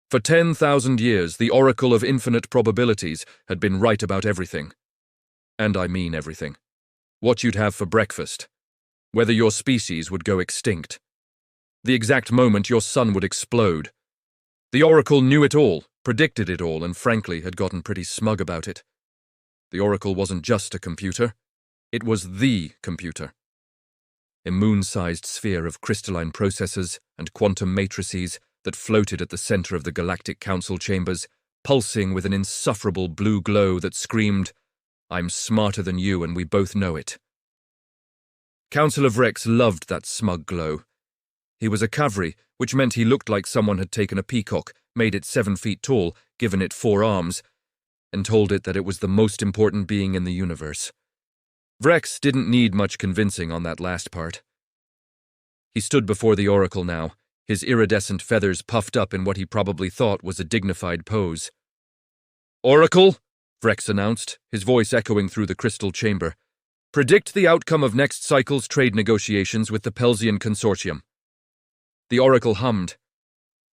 For 10,000 years, the Oracle of Infinite Probabilities had been right about everything. And I mean everything. What you'd have for breakfast. Whether your species would go extinct. The exact moment your sun would explode. The Oracle knew it all, predicted it all, and frankly had gotten pretty smug about it. The Oracle wasn't just a computer. It was the computer. A moon-sized sphere of crystalline processors and quantum matrices that floated at the center of the Galactic Council chambers, pulsing with an insufferable blue glow that screamed, "I'm smarter than you and we both know it." Council of Rex loved that smug glow. He was a Kavri, which meant he looked like someone had taken a peacock, made it 7 feet tall, given it 4 arms, and told it that it was the most important being in the universe. Vrex didn't need much convincing on that last part. He stood before the Oracle now, his iridescent feathers puffed up in what he probably thought was a dignified pose. "Oracle," Vrex announced, his voice echoing through the crystal chamber, "predict the outcome of next cycle's trade negotiations with the Pelsian Consortium." The Oracle hummed.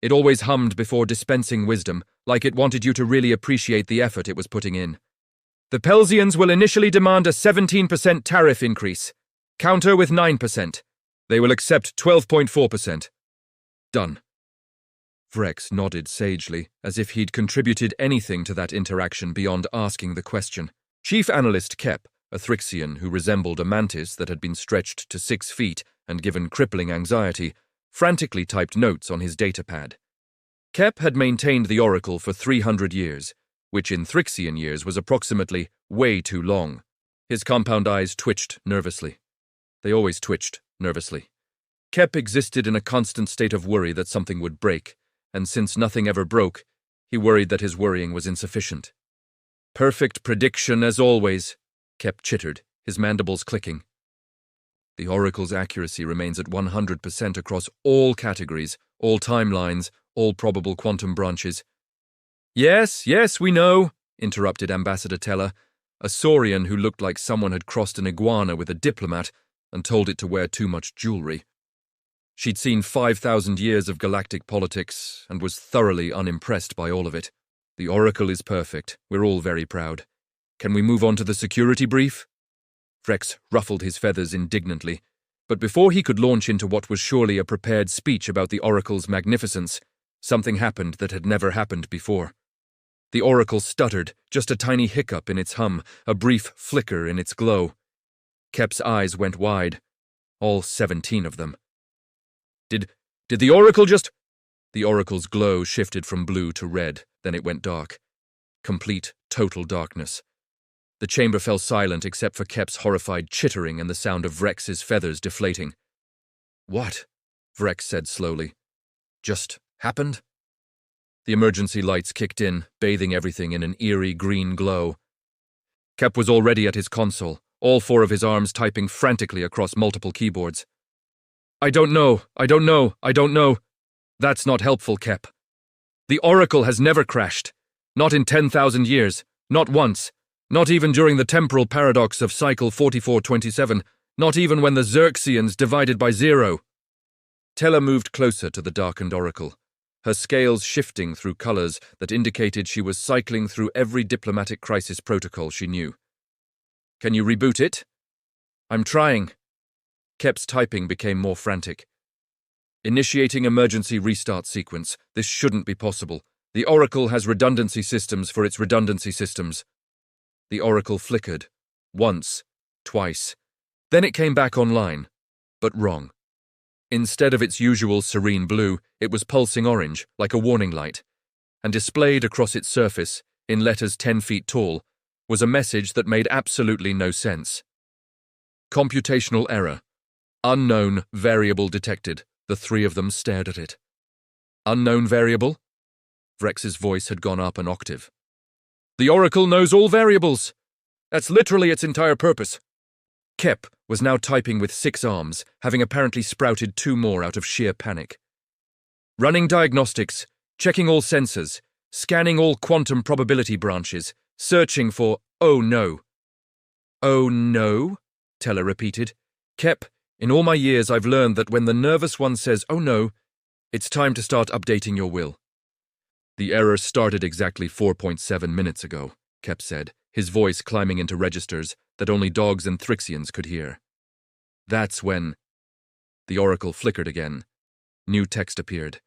It always hummed before dispensing wisdom, like it wanted you to really appreciate the effort it was putting in. "The Pelsians will initially demand a 17% tariff increase. Counter with 9%. They will accept 12.4%. Done." Vrex nodded sagely, as if he'd contributed anything to that interaction beyond asking the question. Chief Analyst Kep, a Thrixian who resembled a mantis that had been stretched to 6 feet and given crippling anxiety, frantically typed notes on his datapad. Kep had maintained the Oracle for 300 years, which in Thrixian years was approximately way too long. His compound eyes twitched nervously. They always twitched nervously. Kep existed in a constant state of worry that something would break, and since nothing ever broke, he worried that his worrying was insufficient. "Perfect prediction as always," Kep chittered, his mandibles clicking. "The Oracle's accuracy remains at 100% across all categories, all timelines, all probable quantum branches." Yes, we know," interrupted Ambassador Teller, a saurian who looked like someone had crossed an iguana with a diplomat and told it to wear too much jewelry. She'd seen 5,000 years of galactic politics and was thoroughly unimpressed by all of it. "The Oracle is perfect. We're all very proud. Can we move on to the security brief?" Vrex ruffled his feathers indignantly, but before he could launch into what was surely a prepared speech about the Oracle's magnificence, something happened that had never happened before. The Oracle stuttered, just a tiny hiccup in its hum, a brief flicker in its glow. Kep's eyes went wide, all 17 of them. Did the Oracle just— The Oracle's glow shifted from blue to red, then it went dark. Complete, total darkness. The chamber fell silent except for Kep's horrified chittering and the sound of Vrex's feathers deflating. "What?" Vrex said slowly. "Just happened?" The emergency lights kicked in, bathing everything in an eerie green glow. Kep was already at his console, all 4 of his arms typing frantically across multiple keyboards. I don't know. That's not helpful, Kep. The Oracle has never crashed. Not in 10,000 years. Not once. Not even during the temporal paradox of cycle 4427. Not even when the Xerxians divided by 0. Tella moved closer to the darkened Oracle, her scales shifting through colors that indicated she was cycling through every diplomatic crisis protocol she knew. "Can you reboot it?" "I'm trying." Kep's typing became more frantic. "Initiating emergency restart sequence. This shouldn't be possible. The Oracle has redundancy systems for its redundancy systems." The Oracle flickered. Once. Twice. Then it came back online. But wrong. Instead of its usual serene blue, it was pulsing orange, like a warning light. And displayed across its surface, in letters 10 feet tall, was a message that made absolutely no sense. "Computational error. Unknown variable detected." The 3 of them stared at it. "Unknown variable?" Vrex's voice had gone up an octave. "The Oracle knows all variables. That's literally its entire purpose." Kep was now typing with 6 arms, having apparently sprouted 2 more out of sheer panic. "Running diagnostics, checking all sensors, scanning all quantum probability branches, searching for— Oh no." "Oh no?" Teller repeated. "Kep, in all my years I've learned that when the nervous one says, 'Oh no,' it's time to start updating your will." The error started exactly 4.7 minutes ago, Kep said, his voice climbing into registers that only dogs and Thrixians could hear. That's when... The oracle flickered again. New text appeared.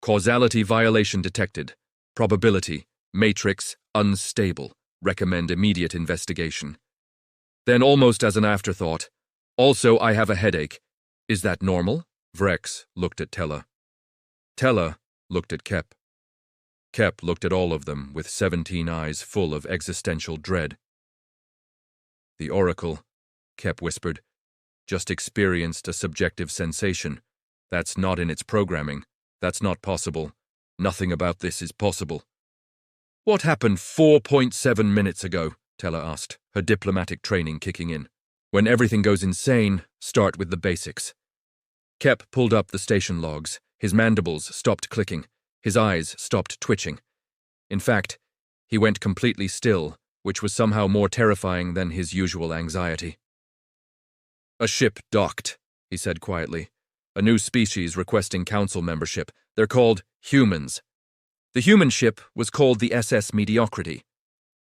Causality violation detected. Probability, matrix, unstable. Recommend immediate investigation. Then, almost as an afterthought, also I have a headache. Is that normal? Vrex looked at Tella. Tella looked at Kep. Kep looked at all of them with 17 eyes full of existential dread. The oracle, Kep whispered, just experienced a subjective sensation. That's not in its programming. That's not possible. Nothing about this is possible. What happened 4.7 minutes ago? Tella asked, her diplomatic training kicking in. When everything goes insane, start with the basics. Kep pulled up the station logs. His mandibles stopped clicking. His eyes stopped twitching. In fact, he went completely still, which was somehow more terrifying than his usual anxiety. A ship docked, he said quietly. A new species requesting council membership. They're called humans. The human ship was called the SS Mediocrity,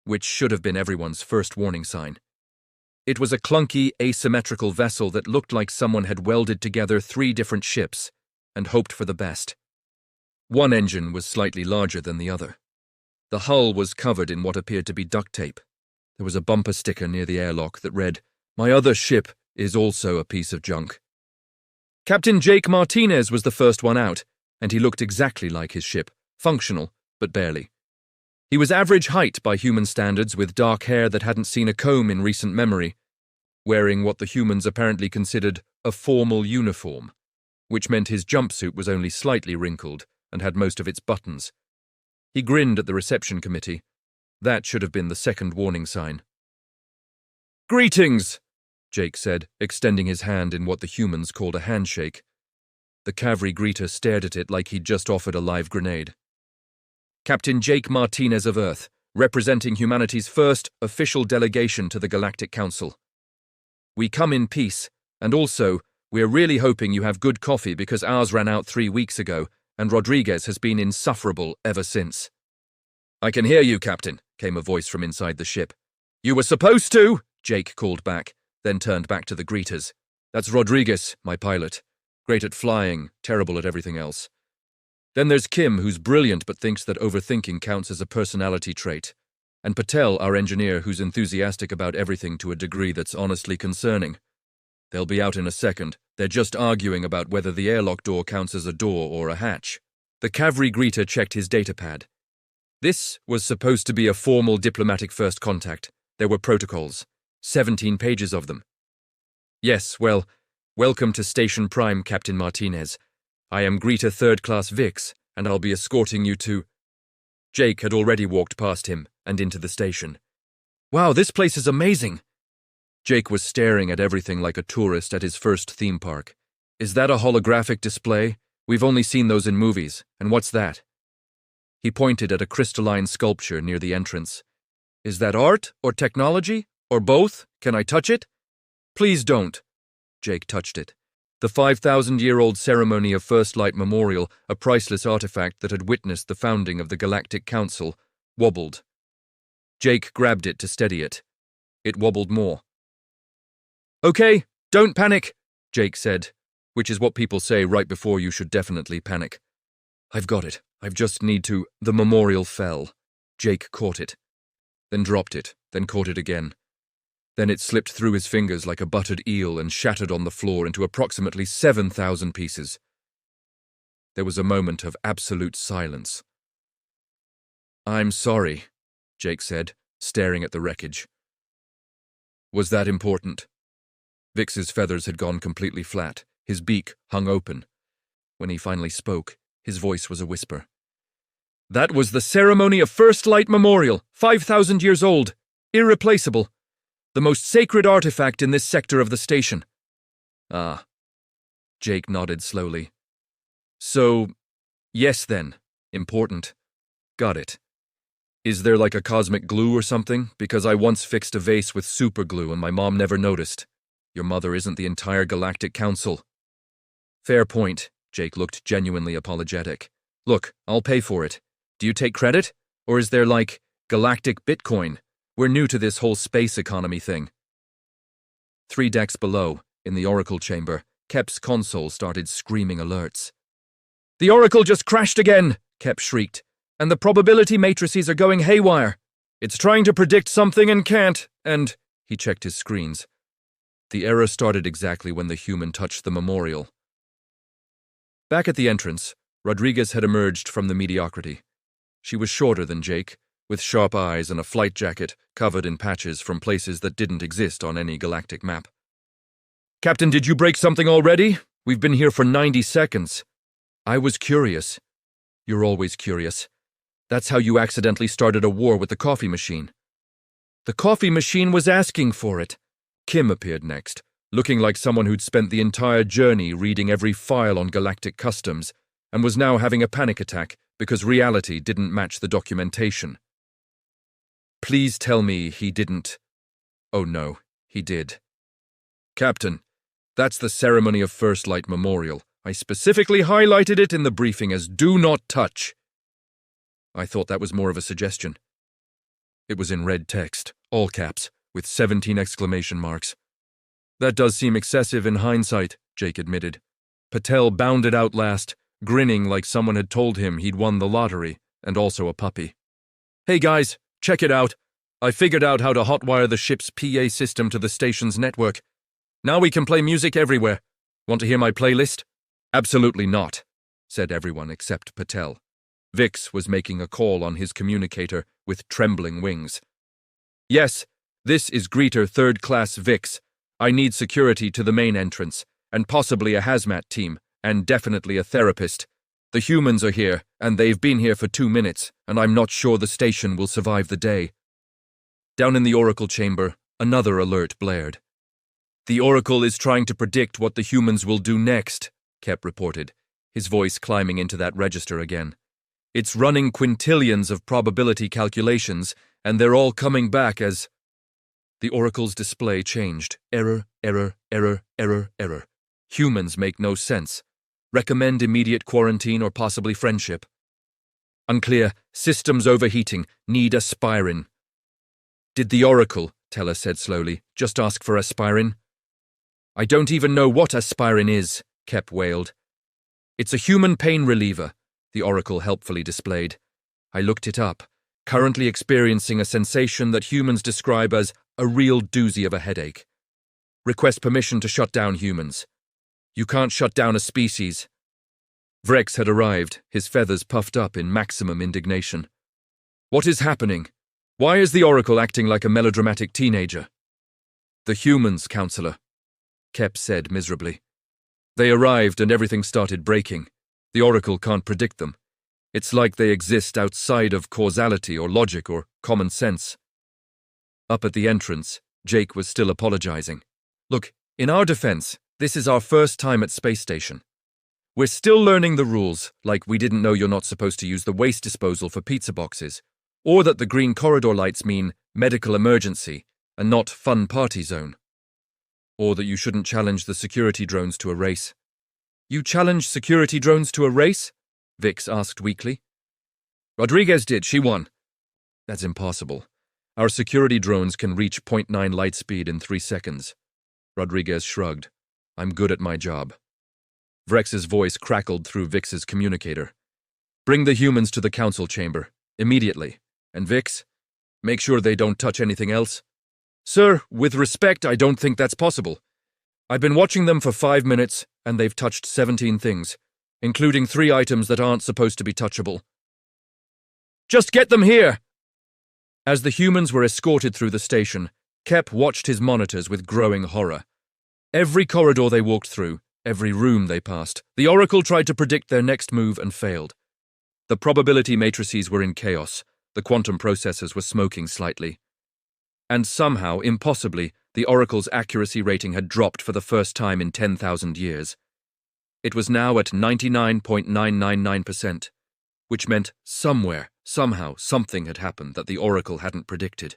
which should have been everyone's first warning sign. It was a clunky, asymmetrical vessel that looked like someone had welded together 3 different ships and hoped for the best. One engine was slightly larger than the other. The hull was covered in what appeared to be duct tape. There was a bumper sticker near the airlock that read, "My other ship is also a piece of junk." Captain Jake Martinez was the first one out, and he looked exactly like his ship, functional, but barely. He was average height by human standards with dark hair that hadn't seen a comb in recent memory, wearing what the humans apparently considered a formal uniform, which meant his jumpsuit was only slightly wrinkled and had most of its buttons. He grinned at the reception committee. That should have been the second warning sign. "Greetings," Jake said, extending his hand in what the humans called a handshake. The cavalry greeter stared at it like he'd just offered a live grenade. "Captain Jake Martinez of Earth, representing humanity's first official delegation to the Galactic Council. We come in peace, and also, we're really hoping you have good coffee because ours ran out 3 weeks ago, and Rodriguez has been insufferable ever since." "I can hear you, Captain," came a voice from inside the ship. "You were supposed to," Jake called back, then turned back to the greeters. "That's Rodriguez, my pilot. Great at flying, terrible at everything else. Then there's Kim, who's brilliant but thinks that overthinking counts as a personality trait. And Patel, our engineer, who's enthusiastic about everything to a degree that's honestly concerning. They'll be out in a second. They're just arguing about whether the airlock door counts as a door or a hatch." The cavalry greeter checked his datapad. This was supposed to be a formal diplomatic first contact. There were protocols. 17 pages of them. "Yes, well, welcome to Station Prime, Captain Martinez. I am Greeter Third Class Vix, and I'll be escorting you to..." Jake had already walked past him and into the station. "Wow, this place is amazing!" Jake was staring at everything like a tourist at his first theme park. "Is that a holographic display? We've only seen those in movies. And what's that?" He pointed at a crystalline sculpture near the entrance. "Is that art or technology? Or both? Can I touch it?" "Please don't." Jake touched it. The 5,000-year-old ceremony of First Light Memorial, a priceless artifact that had witnessed the founding of the Galactic Council, wobbled. Jake grabbed it to steady it. It wobbled more. "Okay, don't panic," Jake said, which is what people say right before you should definitely panic. "I've got it. I just need to..." The memorial fell. Jake caught it, then dropped it, then caught it again. Then it slipped through his fingers like a buttered eel and shattered on the floor into approximately 7,000 pieces. There was a moment of absolute silence. "I'm sorry," Jake said, staring at the wreckage. "Was that important?" Vix's feathers had gone completely flat. His beak hung open. When he finally spoke, his voice was a whisper. "That was the ceremony of First Light Memorial, 5,000 years old, irreplaceable. The most sacred artifact in this sector of the station." "Ah." Jake nodded slowly. "So, yes then, important. Got it. Is there like a cosmic glue or something? Because I once fixed a vase with super glue and my mom never noticed. Your mother isn't the entire Galactic Council." "Fair point." Jake looked genuinely apologetic. "Look, I'll pay for it. Do you take credit? Or is there like galactic Bitcoin? We're new to this whole space economy thing. 3 decks below, in the Oracle chamber, Kep's console started screaming alerts. The Oracle just crashed again, Kep shrieked, and the probability matrices are going haywire. It's trying to predict something and can't, and he checked his screens. The error started exactly when the human touched the memorial. Back at the entrance, Rodriguez had emerged from the mediocrity. She was shorter than Jake, with sharp eyes and a flight jacket covered in patches from places that didn't exist on any galactic map. Captain, did you break something already? We've been here for 90 seconds. I was curious. You're always curious. That's how you accidentally started a war with the coffee machine. The coffee machine was asking for it. Kim appeared next, looking like someone who'd spent the entire journey reading every file on galactic customs and was now having a panic attack because reality didn't match the documentation. Please tell me he didn't. Oh no, he did. Captain, that's the Ceremony of First Light Memorial. I specifically highlighted it in the briefing as do not touch. I thought that was more of a suggestion. It was in red text, all caps, with 17 exclamation marks. That does seem excessive in hindsight, Jake admitted. Patel bounded out last, grinning like someone had told him he'd won the lottery, and also a puppy. Hey guys, check it out. I figured out how to hotwire the ship's PA system to the station's network. Now we can play music everywhere. Want to hear my playlist? Absolutely not, said everyone except Patel. Vix was making a call on his communicator with trembling wings. Yes, this is Greeter 3rd Class Vix. I need security to the main entrance, and possibly a hazmat team, and definitely a therapist. The humans are here, and they've been here for 2 minutes, and I'm not sure the station will survive the day. Down in the Oracle chamber, another alert blared. The Oracle is trying to predict what the humans will do next, Kep reported, his voice climbing into that register again. It's running quintillions of probability calculations, and they're all coming back as... The Oracle's display changed. Error, error, error, error, error. Humans make no sense. Recommend immediate quarantine or possibly friendship. Unclear. Systems overheating. Need aspirin. Did the Oracle, Teller said slowly, just ask for aspirin? I don't even know what aspirin is, Kep wailed. It's a human pain reliever, the Oracle helpfully displayed. I looked it up, currently experiencing a sensation that humans describe as a real doozy of a headache. Request permission to shut down humans. You can't shut down a species. Vrex had arrived, his feathers puffed up in maximum indignation. What is happening? Why is the Oracle acting like a melodramatic teenager? The humans, Counselor, Kep said miserably. They arrived and everything started breaking. The Oracle can't predict them. It's like they exist outside of causality or logic or common sense. Up at the entrance, Jake was still apologizing. Look, in our defense, this is our first time at Space Station. We're still learning the rules, like we didn't know you're not supposed to use the waste disposal for pizza boxes, or that the green corridor lights mean medical emergency and not fun party zone. Or that you shouldn't challenge the security drones to a race. You challenged security drones to a race? Vix asked weakly. Rodriguez did, she won. That's impossible. Our security drones can reach .9 light speed in 3 seconds. Rodriguez shrugged. I'm good at my job. Vrex's voice crackled through Vix's communicator. Bring the humans to the council chamber, immediately. And Vix, make sure they don't touch anything else. Sir, with respect, I don't think that's possible. I've been watching them for 5 minutes, and they've touched 17 things, including 3 items that aren't supposed to be touchable. Just get them here! As the humans were escorted through the station, Kep watched his monitors with growing horror. Every corridor they walked through, every room they passed, the Oracle tried to predict their next move and failed. The probability matrices were in chaos, the quantum processors were smoking slightly. And somehow, impossibly, the Oracle's accuracy rating had dropped for the first time in 10,000 years. It was now at 99.999%, which meant somewhere, somehow, something had happened that the Oracle hadn't predicted.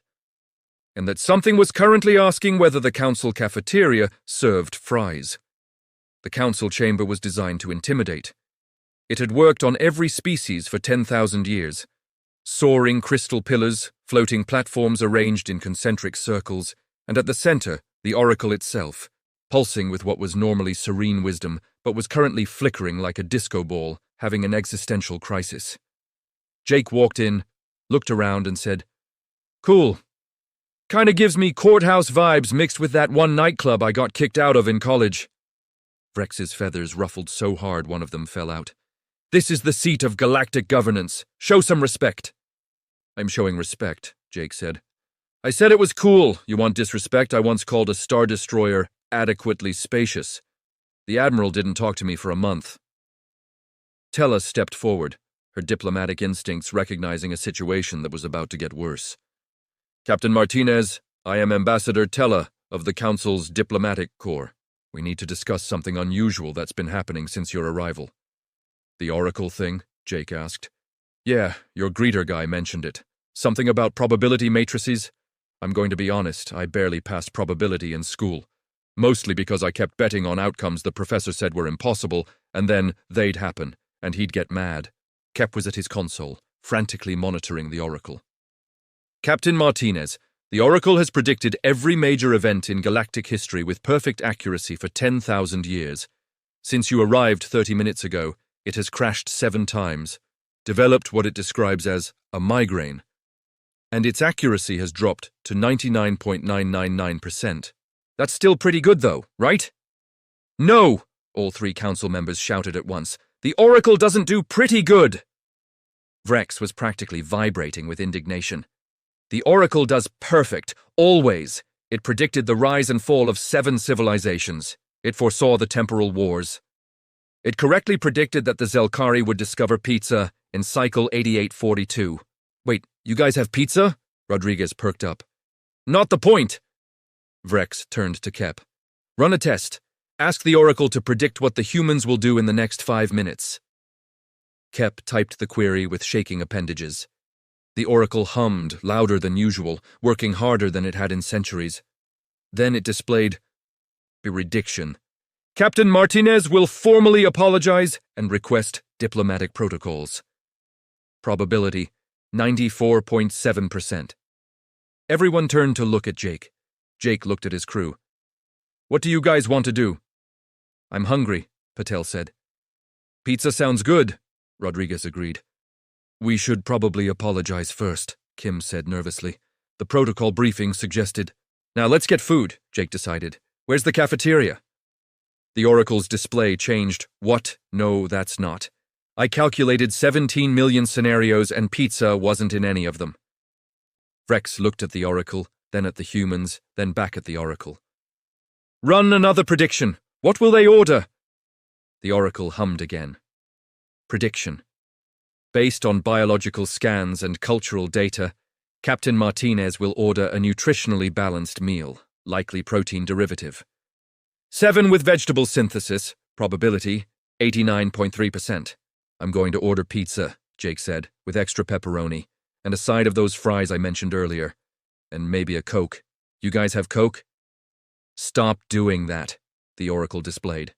And that something was currently asking whether the council cafeteria served fries. The council chamber was designed to intimidate. It had worked on every species for 10,000 years, Soaring crystal pillars, floating platforms arranged in concentric circles, and at the center, the oracle itself, pulsing with what was normally serene wisdom, but was currently flickering like a disco ball, having an existential crisis. Jake walked in, looked around, and said, "Cool. Kinda gives me courthouse vibes mixed with that one nightclub I got kicked out of in college." Vrex's feathers ruffled so hard one of them fell out. "This is the seat of galactic governance. Show some respect." "I'm showing respect," Jake said. "I said it was cool. You want disrespect? I once called a Star Destroyer adequately spacious. The Admiral didn't talk to me for a month." Tella stepped forward, her diplomatic instincts recognizing a situation that was about to get worse. "Captain Martinez, I am Ambassador Tella of the Council's Diplomatic Corps. We need to discuss something unusual that's been happening since your arrival." "The Oracle thing?" Jake asked. "Yeah, your greeter guy mentioned it. Something about probability matrices? I'm going to be honest, I barely passed probability in school. Mostly because I kept betting on outcomes the professor said were impossible, and then they'd happen, and he'd get mad." Kep was at his console, frantically monitoring the Oracle. "Captain Martinez, the Oracle has predicted every major event in galactic history with perfect accuracy for 10,000 years. Since you arrived 30 minutes ago, it has crashed 7 times, developed what it describes as a migraine, and its accuracy has dropped to 99.999%. That's still pretty good though, right?" "No!" all 3 council members shouted at once. "The Oracle doesn't do pretty good!" Vrex was practically vibrating with indignation. "The Oracle does perfect, always. It predicted the rise and fall of 7 civilizations. It foresaw the temporal wars. It correctly predicted that the Zelkari would discover pizza in cycle 8842. Wait, you guys have pizza?" Rodriguez perked up. "Not the point!" Vrex turned to Kep. "Run a test. Ask the Oracle to predict what the humans will do in the next 5 minutes." Kep typed the query with shaking appendages. The Oracle hummed, louder than usual, working harder than it had in centuries. Then it displayed prediction. "Captain Martinez will formally apologize and request diplomatic protocols. Probability, 94.7%. Everyone turned to look at Jake. Jake looked at his crew. "What do you guys want to do?" "I'm hungry," Patel said. "Pizza sounds good," Rodriguez agreed. "We should probably apologize first," Kim said nervously. The protocol briefing suggested. "Now let's get food," Jake decided. "Where's the cafeteria?" The Oracle's display changed. "What? No, that's not. I calculated 17 million scenarios and pizza wasn't in any of them." Vrex looked at the Oracle, then at the humans, then back at the Oracle. "Run another prediction. What will they order?" The Oracle hummed again. Prediction. Based on biological scans and cultural data, Captain Martinez will order a nutritionally balanced meal, likely protein derivative. 7 with vegetable synthesis, probability, 89.3%. "I'm going to order pizza," Jake said, "with extra pepperoni, and a side of those fries I mentioned earlier. And maybe a Coke. You guys have Coke?" "Stop doing that," the Oracle displayed.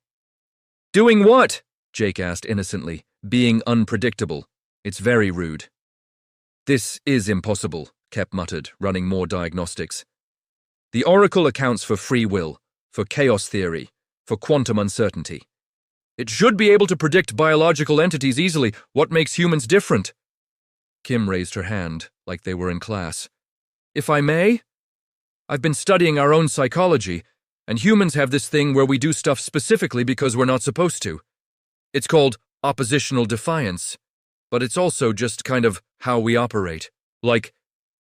"Doing what?" Jake asked innocently. "Being unpredictable. It's very rude." "This is impossible," Kep muttered, running more diagnostics. "The Oracle accounts for free will, for chaos theory, for quantum uncertainty. It should be able to predict biological entities easily. What makes humans different?" Kim raised her hand, like they were in class. "If I may? I've been studying our own psychology, and humans have this thing where we do stuff specifically because we're not supposed to. It's called oppositional defiance, but it's also just kind of how we operate. Like,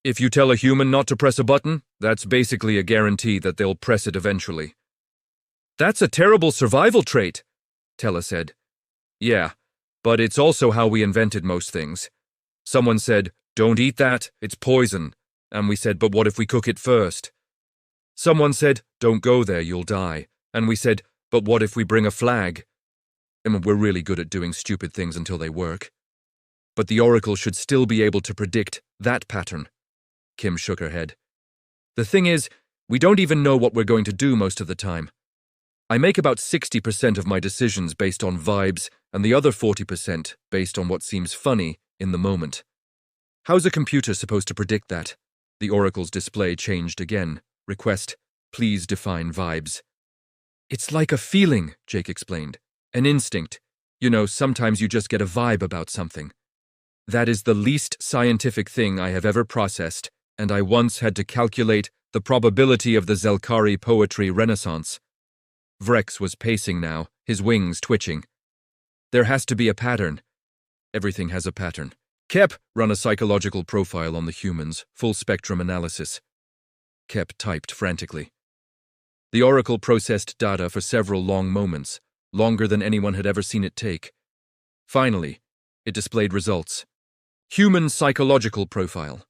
if you tell a human not to press a button, that's basically a guarantee that they'll press it eventually." "That's a terrible survival trait," Tella said. "Yeah, but it's also how we invented most things. Someone said, 'Don't eat that, it's poison.' And we said, 'But what if we cook it first?' Someone said, 'Don't go there, you'll die.' And we said, 'But what if we bring a flag?' And we're really good at doing stupid things until they work. But the Oracle should still be able to predict that pattern." Kim shook her head. "The thing is, we don't even know what we're going to do most of the time. I make about 60% of my decisions based on vibes, and the other 40% based on what seems funny in the moment. How's a computer supposed to predict that? The oracle's display changed again. Request, please define vibes. It's like a feeling, Jake explained. An instinct. You know, sometimes you just get a vibe about something. That is the least scientific thing I have ever processed, and I once had to calculate the probability of the Zelkari poetry renaissance. Vrex was pacing now, his wings twitching. There has to be a pattern. Everything has a pattern. Kep, run a psychological profile on the humans, full spectrum analysis. Kep typed frantically. The oracle processed data for several long moments, longer than anyone had ever seen it take. Finally, it displayed results. Human psychological profile.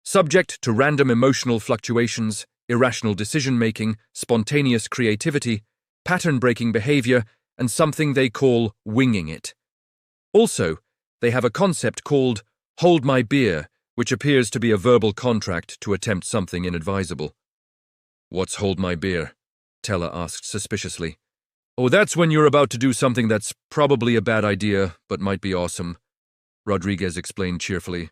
Subject to random emotional fluctuations, irrational decision-making, spontaneous creativity, pattern-breaking behavior, and something they call winging it. Also, they have a concept called hold my beer, which appears to be a verbal contract to attempt something inadvisable. What's hold my beer? Teller asked suspiciously. Oh, that's when you're about to do something that's probably a bad idea, but might be awesome, Rodriguez explained cheerfully.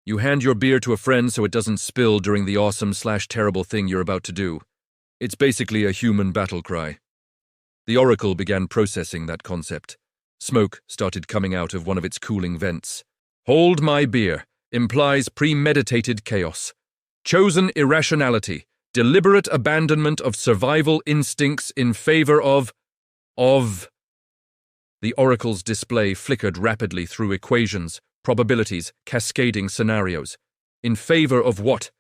You hand your beer to a friend so it doesn't spill during the awesome/terrible thing you're about to do. It's basically a human battle cry. The oracle began processing that concept. Smoke started coming out of one of its cooling vents. Hold my beer implies premeditated chaos, chosen irrationality, deliberate abandonment of survival instincts in favor of... The oracle's display flickered rapidly through equations, probabilities, cascading scenarios. In favor of what?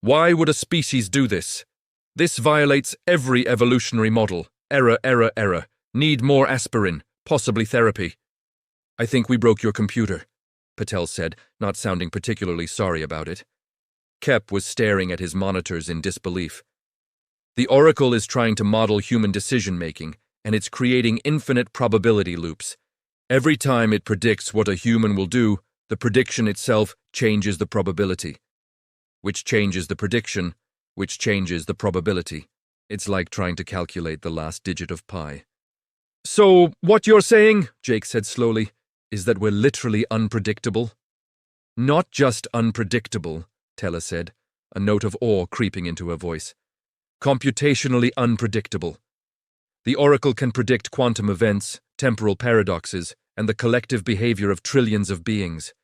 Why would a species do this? This violates every evolutionary model. Error, error, error. Need more aspirin, possibly therapy. I think we broke your computer, Patel said, not sounding particularly sorry about it. Kep was staring at his monitors in disbelief. The oracle is trying to model human decision-making, and it's creating infinite probability loops. Every time it predicts what a human will do, the prediction itself changes the probability, which changes the prediction, which changes the probability. It's like trying to calculate the last digit of pi. So, what you're saying, Jake said slowly, is that we're literally unpredictable? Not just unpredictable, Teller said, a note of awe creeping into her voice. Computationally unpredictable. The oracle can predict quantum events, temporal paradoxes, and the collective behavior of trillions of beings.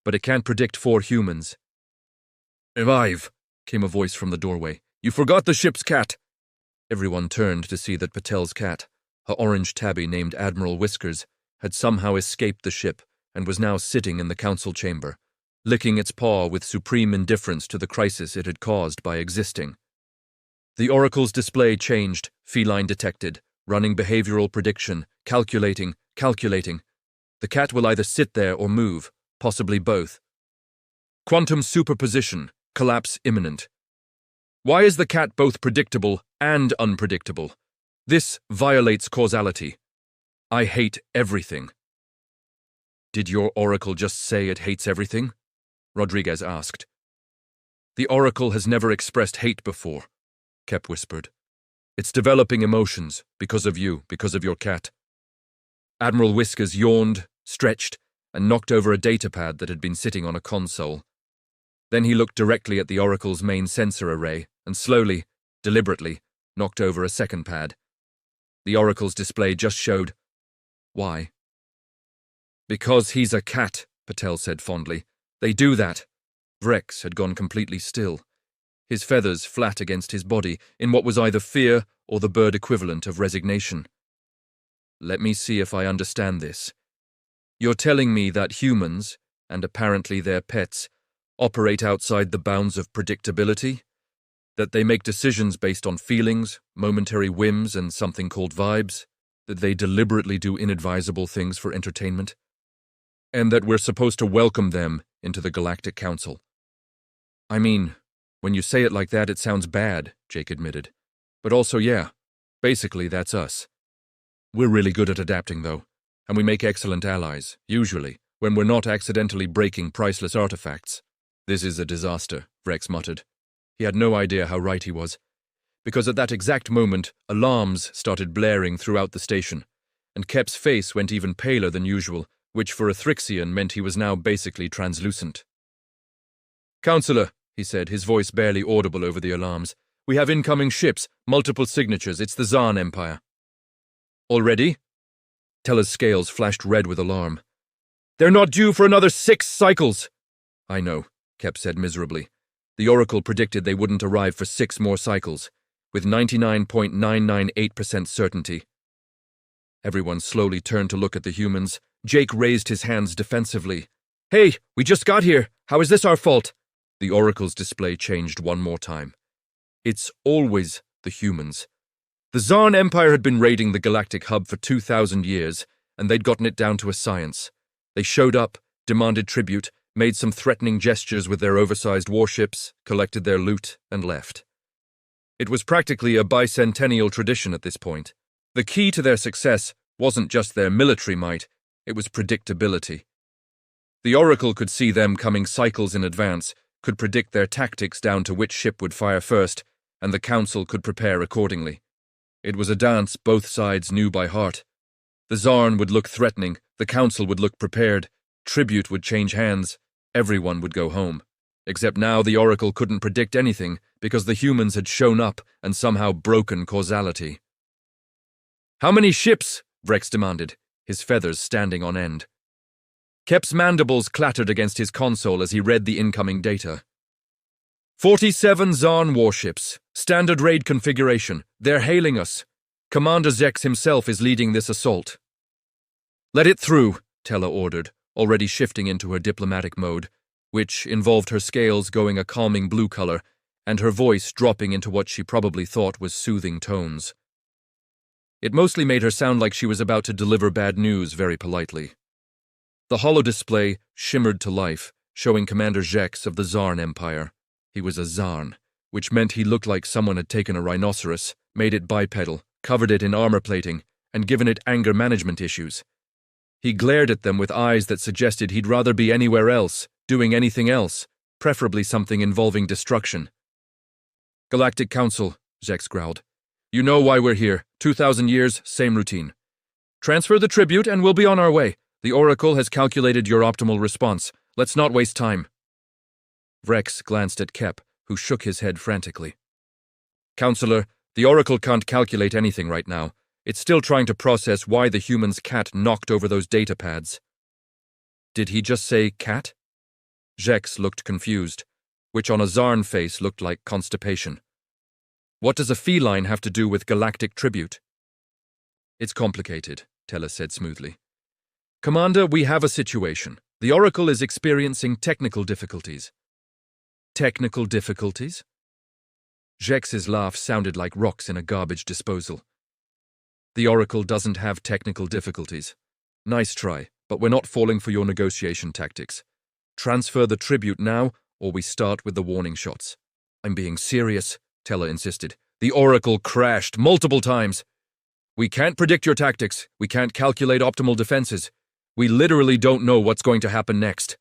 But it can't predict 4 humans. Revive, came a voice from the doorway. You forgot the ship's cat. Everyone turned to see that Patel's cat, her orange tabby named Admiral Whiskers, had somehow escaped the ship and was now sitting in the council chamber, licking its paw with supreme indifference to the crisis it had caused by existing. The oracle's display changed, feline detected, running behavioral prediction, calculating. The cat will either sit there or move, possibly both. Quantum superposition, collapse imminent. Why is the cat both predictable and unpredictable? This violates causality. I hate everything. Did your oracle just say it hates everything? Rodriguez asked. The oracle has never expressed hate before, Kep whispered. It's developing emotions, because of you, because of your cat. Admiral Whiskers yawned, stretched, and knocked over a datapad that had been sitting on a console. Then he looked directly at the oracle's main sensor array and slowly, deliberately, knocked over a second pad. The oracle's display just showed. Why? Because he's a cat, Patel said fondly. They do that. Vrex had gone completely still, his feathers flat against his body in what was either fear or the bird equivalent of resignation. Let me see if I understand this. You're telling me that humans, and apparently their pets, operate outside the bounds of predictability? That they make decisions based on feelings, momentary whims, and something called vibes? That they deliberately do inadvisable things for entertainment? And that we're supposed to welcome them into the Galactic Council? I mean, when you say it like that, it sounds bad, Jake admitted. But also, yeah, basically that's us. We're really good at adapting, though, and we make excellent allies, usually, when we're not accidentally breaking priceless artifacts. This is a disaster, Vrex muttered. He had no idea how right he was, because at that exact moment, alarms started blaring throughout the station, and Kep's face went even paler than usual which for a Thrixian meant he was now basically translucent. "Counselor," he said, his voice barely audible over the alarms, "we have incoming ships, multiple signatures. It's the Zarn Empire." "Already?" Teller's scales flashed red with alarm. "They're not due for another 6 cycles." "I know," Kep said miserably. "The Oracle predicted they wouldn't arrive for 6 more cycles, with 99.998% certainty." Everyone slowly turned to look at the humans. Jake raised his hands defensively. "Hey, we just got here. How is this our fault?" The Oracle's display changed one more time. "It's always the humans. The Zarn Empire had been raiding the galactic hub for 2,000 years, and they'd gotten it down to a science. They showed up, demanded tribute, made some threatening gestures with their oversized warships, collected their loot, and left. It was practically a bicentennial tradition at this point. The key to their success wasn't just their military might, it was predictability. The Oracle could see them coming cycles in advance, could predict their tactics down to which ship would fire first, and the Council could prepare accordingly. It was a dance both sides knew by heart. The Zarn would look threatening, the Council would look prepared, tribute would change hands, everyone would go home. Except now the Oracle couldn't predict anything because the humans had shown up and somehow broken causality. "How many ships?" Vrex demanded, his feathers standing on end. Kep's mandibles clattered against his console as he read the incoming data. 47 Zarn warships, standard raid configuration. They're hailing us. Commander Zex himself is leading this assault. "Let it through," Tella ordered, already shifting into her diplomatic mode, which involved her scales going a calming blue color and her voice dropping into what she probably thought was soothing tones. It mostly made her sound like she was about to deliver bad news very politely. The holodisplay shimmered to life, showing Commander Zex of the Zarn Empire. He was a Zarn, which meant he looked like someone had taken a rhinoceros, made it bipedal, covered it in armor plating, and given it anger management issues. He glared at them with eyes that suggested he'd rather be anywhere else, doing anything else, preferably something involving destruction. "Galactic Council," Zex growled. "You know why we're here. 2,000 years, same routine. Transfer the tribute and we'll be on our way. The Oracle has calculated your optimal response. Let's not waste time." Vrex glanced at Kep, who shook his head frantically. "Counselor, the Oracle can't calculate anything right now. It's still trying to process why the human's cat knocked over those data pads." "Did he just say cat?" Zex looked confused, which on a Zarn face looked like constipation. "What does a feline have to do with galactic tribute?" "It's complicated," Tella said smoothly. "Commander, we have a situation. The Oracle is experiencing technical difficulties." "Technical difficulties?" Zex's laugh sounded like rocks in a garbage disposal. "The Oracle doesn't have technical difficulties. Nice try, but we're not falling for your negotiation tactics. Transfer the tribute now, or we start with the warning shots." "I'm being serious," Tella insisted. "The Oracle crashed multiple times. We can't predict your tactics. We can't calculate optimal defenses. We literally don't know what's going to happen next."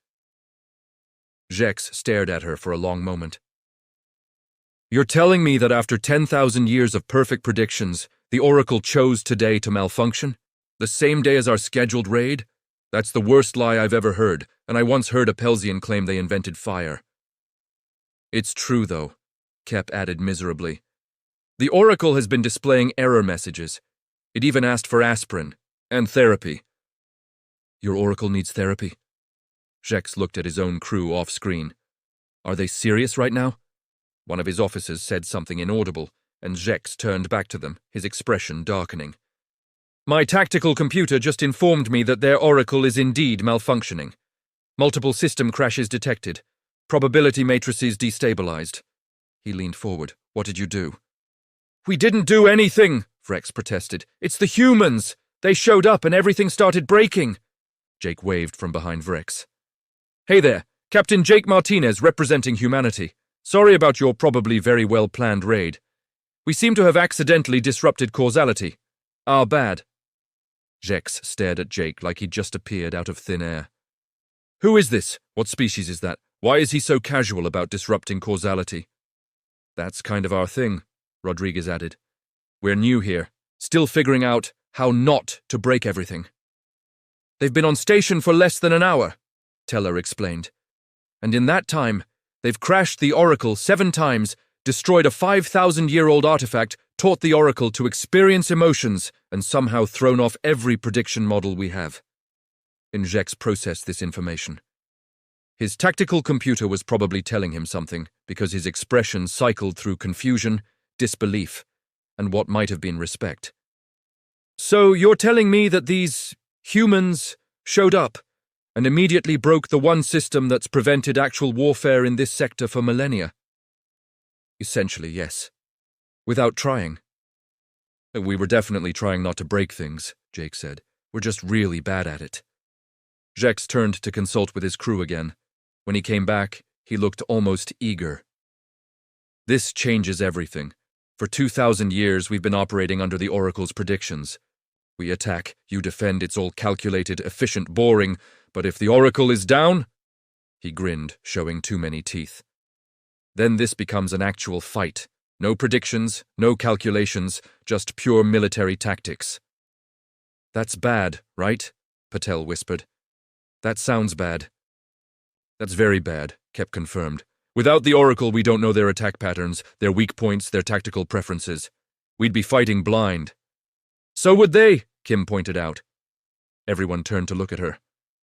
Zex stared at her for a long moment. "You're telling me that after 10,000 years of perfect predictions, the Oracle chose today to malfunction? The same day as our scheduled raid? That's the worst lie I've ever heard, and I once heard a Pelsian claim they invented fire." "It's true, though," Kep added miserably. "The Oracle has been displaying error messages. It even asked for aspirin and therapy." "Your Oracle needs therapy?" Zex looked at his own crew off-screen. "Are they serious right now?" One of his officers said something inaudible, and Zex turned back to them, his expression darkening. "My tactical computer just informed me that their Oracle is indeed malfunctioning. Multiple system crashes detected. Probability matrices destabilized." He leaned forward. "What did you do?" "We didn't do anything," Vrex protested. "It's the humans. They showed up and everything started breaking." Jake waved from behind Vrex. "Hey there, Captain Jake Martinez representing humanity. Sorry about your probably very well-planned raid. We seem to have accidentally disrupted causality. Our bad." Zex stared at Jake like he'd just appeared out of thin air. "Who is this? What species is that? Why is he so casual about disrupting causality?" "That's kind of our thing," Rodriguez added. "We're new here, still figuring out how not to break everything." They've been on station for less than an hour, Teller explained. And in that time, they've crashed the Oracle 7 times, destroyed a 5,000-year-old artifact, taught the Oracle to experience emotions, and somehow thrown off every prediction model we have. Ingex processed this information. His tactical computer was probably telling him something, because his expression cycled through confusion, disbelief, and what might have been respect. So you're telling me that these humans showed up and immediately broke the one system that's prevented actual warfare in this sector for millennia? Essentially, yes. Without trying. We were definitely trying not to break things, Jake said. We're just really bad at it. Jex turned to consult with his crew again. When he came back, he looked almost eager. This changes everything. For 2,000 years, we've been operating under the Oracle's predictions. We attack, you defend, it's all calculated, efficient, boring, but if the Oracle is down, he grinned, showing too many teeth. Then this becomes an actual fight. No predictions, no calculations, just pure military tactics. That's bad, right? Patel whispered. That sounds bad. That's very bad, Kep confirmed. Without the Oracle, we don't know their attack patterns, their weak points, their tactical preferences. We'd be fighting blind. So would they, Kim pointed out. Everyone turned to look at her.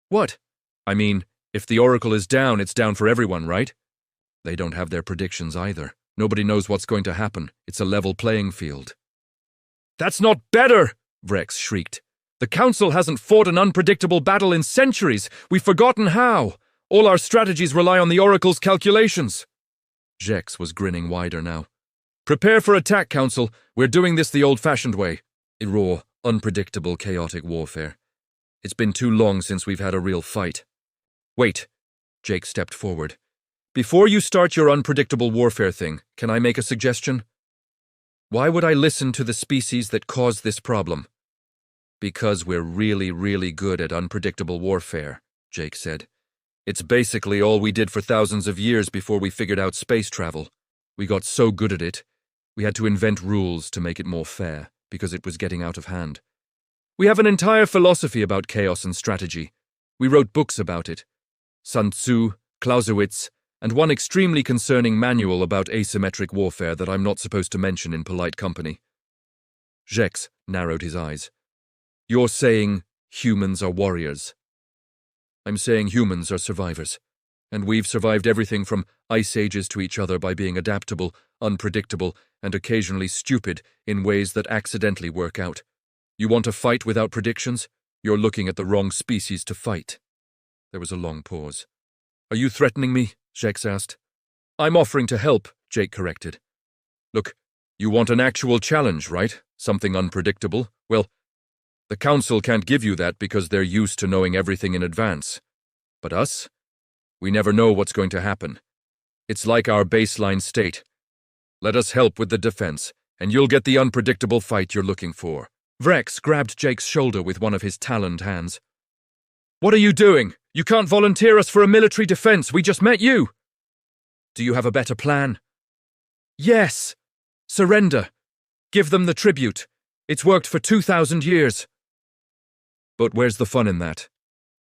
What? I mean, if the Oracle is down, it's down for everyone, right? They don't have their predictions either. Nobody knows what's going to happen. It's a level playing field. That's not better, Vrex shrieked. The Council hasn't fought an unpredictable battle in centuries. We've forgotten how. All our strategies rely on the Oracle's calculations. Jex was grinning wider now. Prepare for attack, Council. We're doing this the old-fashioned way. Raw, unpredictable, chaotic warfare. It's been too long since we've had a real fight. Wait, Jake stepped forward. Before you start your unpredictable warfare thing, can I make a suggestion? Why would I listen to the species that caused this problem? Because we're really, really good at unpredictable warfare, Jake said. It's basically all we did for thousands of years before we figured out space travel. We got so good at it, we had to invent rules to make it more fair, because it was getting out of hand. We have an entire philosophy about chaos and strategy. We wrote books about it. Sun Tzu, Clausewitz, and one extremely concerning manual about asymmetric warfare that I'm not supposed to mention in polite company. Jex narrowed his eyes. You're saying humans are warriors. I'm saying humans are survivors, and we've survived everything from ice ages to each other by being adaptable, unpredictable, and occasionally stupid in ways that accidentally work out. You want to fight without predictions? You're looking at the wrong species to fight. There was a long pause. Are you threatening me? Jex asked. I'm offering to help, Jake corrected. Look, you want an actual challenge, right? Something unpredictable? Well, the Council can't give you that because they're used to knowing everything in advance. But us? We never know what's going to happen. It's like our baseline state. Let us help with the defense, and you'll get the unpredictable fight you're looking for. Vrex grabbed Jake's shoulder with one of his taloned hands. What are you doing? You can't volunteer us for a military defense. We just met you. Do you have a better plan? Yes. Surrender. Give them the tribute. It's worked for 2,000 years. But where's the fun in that?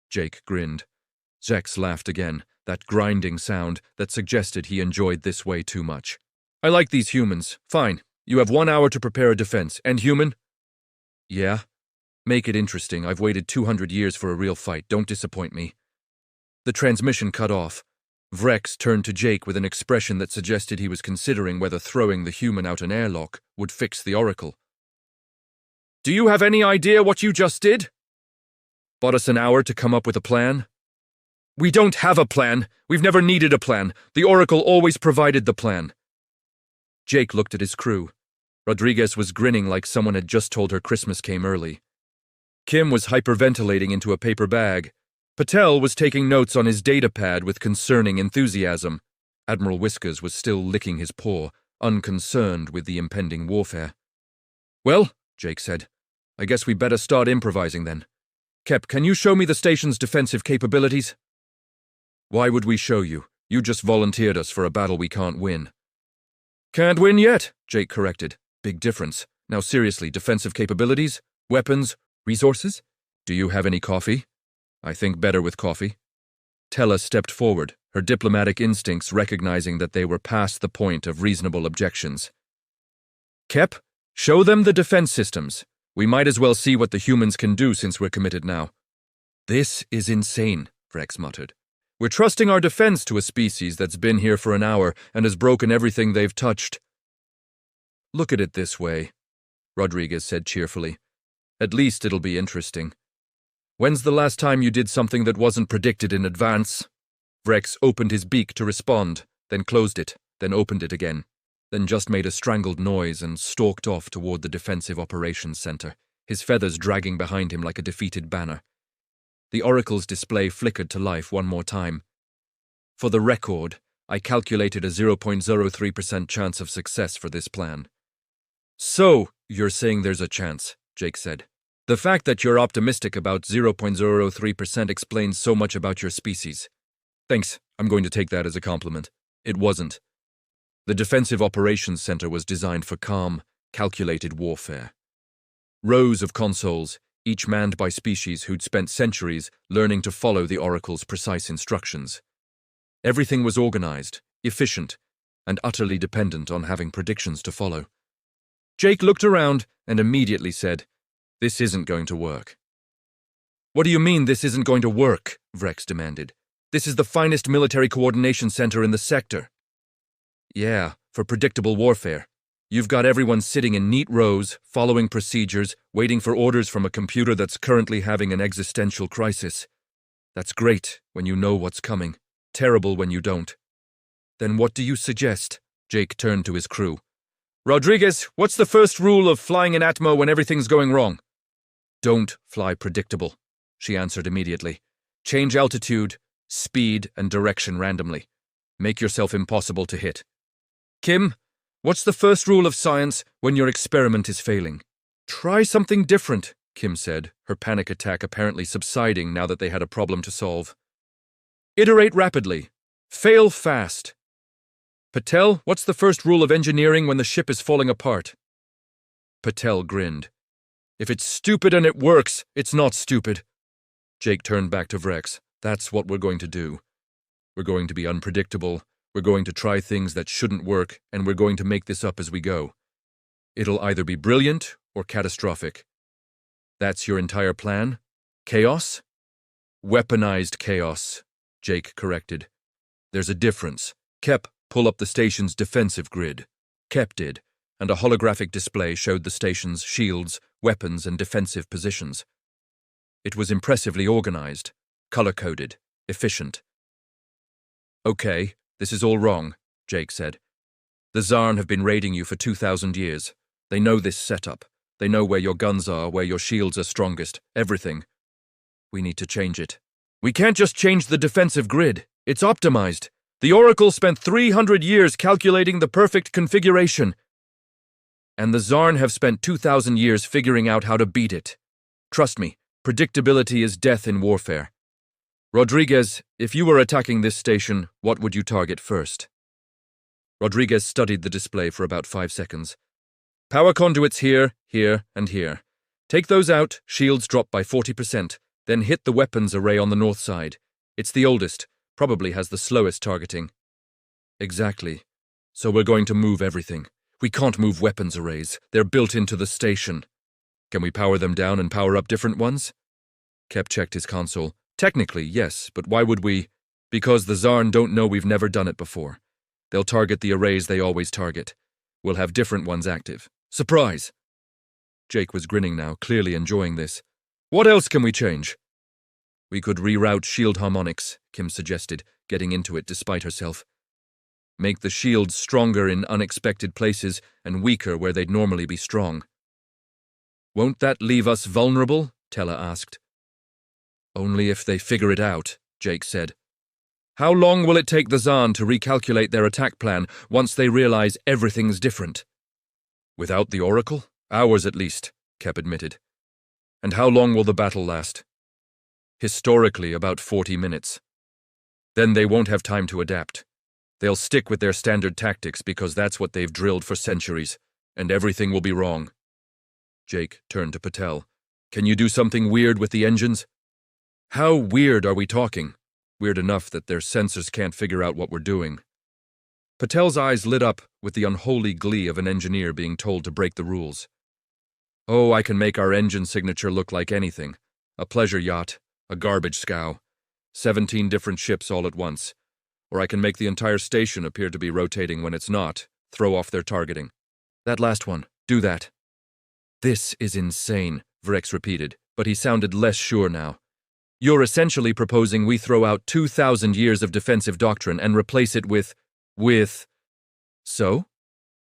Jake grinned. Jex laughed again, that grinding sound that suggested he enjoyed this way too much. I like these humans. Fine. You have 1 hour to prepare a defense. And human? Yeah. Make it interesting. I've waited 200 years for a real fight. Don't disappoint me. The transmission cut off. Vrex turned to Jake with an expression that suggested he was considering whether throwing the human out an airlock would fix the Oracle. Do you have any idea what you just did? Bought us an hour to come up with a plan? We don't have a plan. We've never needed a plan. The Oracle always provided the plan. Jake looked at his crew. Rodriguez was grinning like someone had just told her Christmas came early. Kim was hyperventilating into a paper bag. Patel was taking notes on his data pad with concerning enthusiasm. Admiral Whiskers was still licking his paw, unconcerned with the impending warfare. Well, Jake said, I guess we better start improvising then. Kep, can you show me the station's defensive capabilities? Why would we show you? You just volunteered us for a battle we can't win. Can't win yet, Jake corrected. Big difference. Now seriously, defensive capabilities? Weapons? Resources? Do you have any coffee? I think better with coffee. Tella stepped forward, her diplomatic instincts recognizing that they were past the point of reasonable objections. Kep, show them the defense systems. We might as well see what the humans can do since we're committed now. This is insane, Vrex muttered. We're trusting our defense to a species that's been here for an hour and has broken everything they've touched. Look at it this way, Rodriguez said cheerfully. At least it'll be interesting. When's the last time you did something that wasn't predicted in advance? Vrex opened his beak to respond, then closed it, then opened it again, then just made a strangled noise and stalked off toward the Defensive Operations Center, his feathers dragging behind him like a defeated banner. The Oracle's display flickered to life one more time. For the record, I calculated a 0.03% chance of success for this plan. So, you're saying there's a chance, Jake said. The fact that you're optimistic about 0.003% explains so much about your species. Thanks, I'm going to take that as a compliment. It wasn't. The Defensive Operations Center was designed for calm, calculated warfare. Rows of consoles, each manned by species who'd spent centuries learning to follow the Oracle's precise instructions. Everything was organized, efficient, and utterly dependent on having predictions to follow. Jake looked around and immediately said, "This isn't going to work." "What do you mean this isn't going to work?" Vrex demanded. "This is the finest military coordination center in the sector." "Yeah, for predictable warfare. You've got everyone sitting in neat rows, following procedures, waiting for orders from a computer that's currently having an existential crisis. That's great when you know what's coming, terrible when you don't." "Then what do you suggest?" Jake turned to his crew. "Rodriguez, what's the first rule of flying in Atmo when everything's going wrong?" "Don't fly predictable," she answered immediately. "Change altitude, speed, and direction randomly. Make yourself impossible to hit. Kim, what's the first rule of science when your experiment is failing?" "Try something different," Kim said, her panic attack apparently subsiding now that they had a problem to solve. "Iterate rapidly. Fail fast. Patel, what's the first rule of engineering when the ship is falling apart?" Patel grinned. "If it's stupid and it works, it's not stupid." Jake turned back to Vrex. "That's what we're going to do. We're going to be unpredictable. We're going to try things that shouldn't work, and we're going to make this up as we go. It'll either be brilliant or catastrophic. That's your entire plan? Chaos?" "Weaponized chaos," Jake corrected. "There's a difference. Kep, pull up the station's defensive grid." Kep did, and a holographic display showed the station's shields, weapons, and defensive positions. It was impressively organized, color-coded, efficient. "Okay, this is all wrong," Jake said. "The Zarn have been raiding you for 2,000 years. They know this setup. They know where your guns are, where your shields are strongest, everything. We need to change it." "We can't just change the defensive grid. It's optimized. The Oracle spent 300 years calculating the perfect configuration. And the Zarn have spent 2,000 years figuring out how to beat it. Trust me, predictability is death in warfare. Rodriguez, if you were attacking this station, what would you target first?" Rodriguez studied the display for about 5 seconds. "Power conduits here, here, and here. Take those out, shields drop by 40%, then hit the weapons array on the north side. It's the oldest, probably has the slowest targeting." "Exactly. So we're going to move everything. We can't move weapons arrays. They're built into the station. Can we power them down and power up different ones?" Kep checked his console. "Technically, yes, but why would we?" "Because the Zarn don't know we've never done it before. They'll target the arrays they always target. We'll have different ones active. Surprise!" Jake was grinning now, clearly enjoying this. "What else can we change?" "We could reroute shield harmonics," Kim suggested, getting into it despite herself. "Make the shields stronger in unexpected places and weaker where they'd normally be strong." "Won't that leave us vulnerable?" Tella asked. "Only if they figure it out," Jake said. "How long will it take the Zarn to recalculate their attack plan once they realize everything's different?" "Without the Oracle? Hours at least," Kep admitted. "And how long will the battle last?" "Historically, about 40 minutes. Then they won't have time to adapt. They'll stick with their standard tactics because that's what they've drilled for centuries, and everything will be wrong." Jake turned to Patel. "Can you do something weird with the engines?" How weird are we talking? Weird enough that their sensors can't figure out what we're doing. Patel's eyes lit up with the unholy glee of an engineer being told to break the rules. Oh, I can make our engine signature look like anything. A pleasure yacht, a garbage scow, 17 different ships all at once. Or I can make the entire station appear to be rotating when it's not, throw off their targeting. That last one, do that. This is insane, Vrex repeated, but he sounded less sure now. You're essentially proposing we throw out 2,000 years of defensive doctrine and replace it with... So?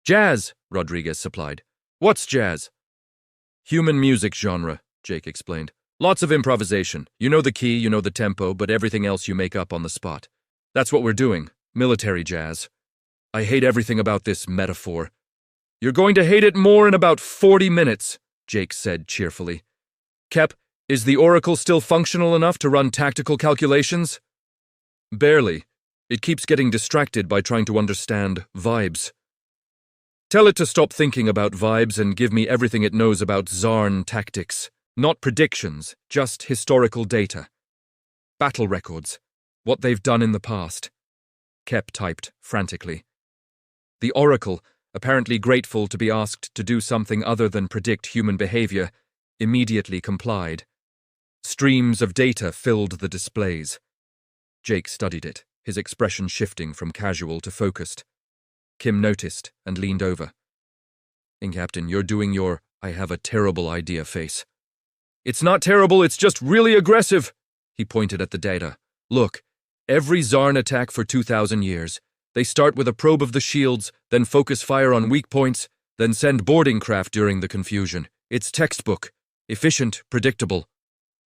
Jazz, Rodriguez supplied. What's jazz? Human music genre, Jake explained. Lots of improvisation. You know the key, you know the tempo, but everything else you make up on the spot. That's what we're doing. Military jazz. I hate everything about this metaphor. You're going to hate it more in about 40 minutes, Jake said cheerfully. Kep, is the Oracle still functional enough to run tactical calculations? Barely. It keeps getting distracted by trying to understand vibes. Tell it to stop thinking about vibes and give me everything it knows about Zarn tactics. Not predictions, just historical data. Battle records. What they've done in the past. Kep typed frantically. The Oracle, apparently grateful to be asked to do something other than predict human behavior, immediately complied. Streams of data filled the displays. Jake studied it, his expression shifting from casual to focused. Kim noticed and leaned over. Captain, you're doing your I have a terrible idea face. It's not terrible, it's just really aggressive, he pointed at the data. Look, every Zarn attack for 2,000 years. They start with a probe of the shields, then focus fire on weak points, then send boarding craft during the confusion. It's textbook. Efficient, predictable.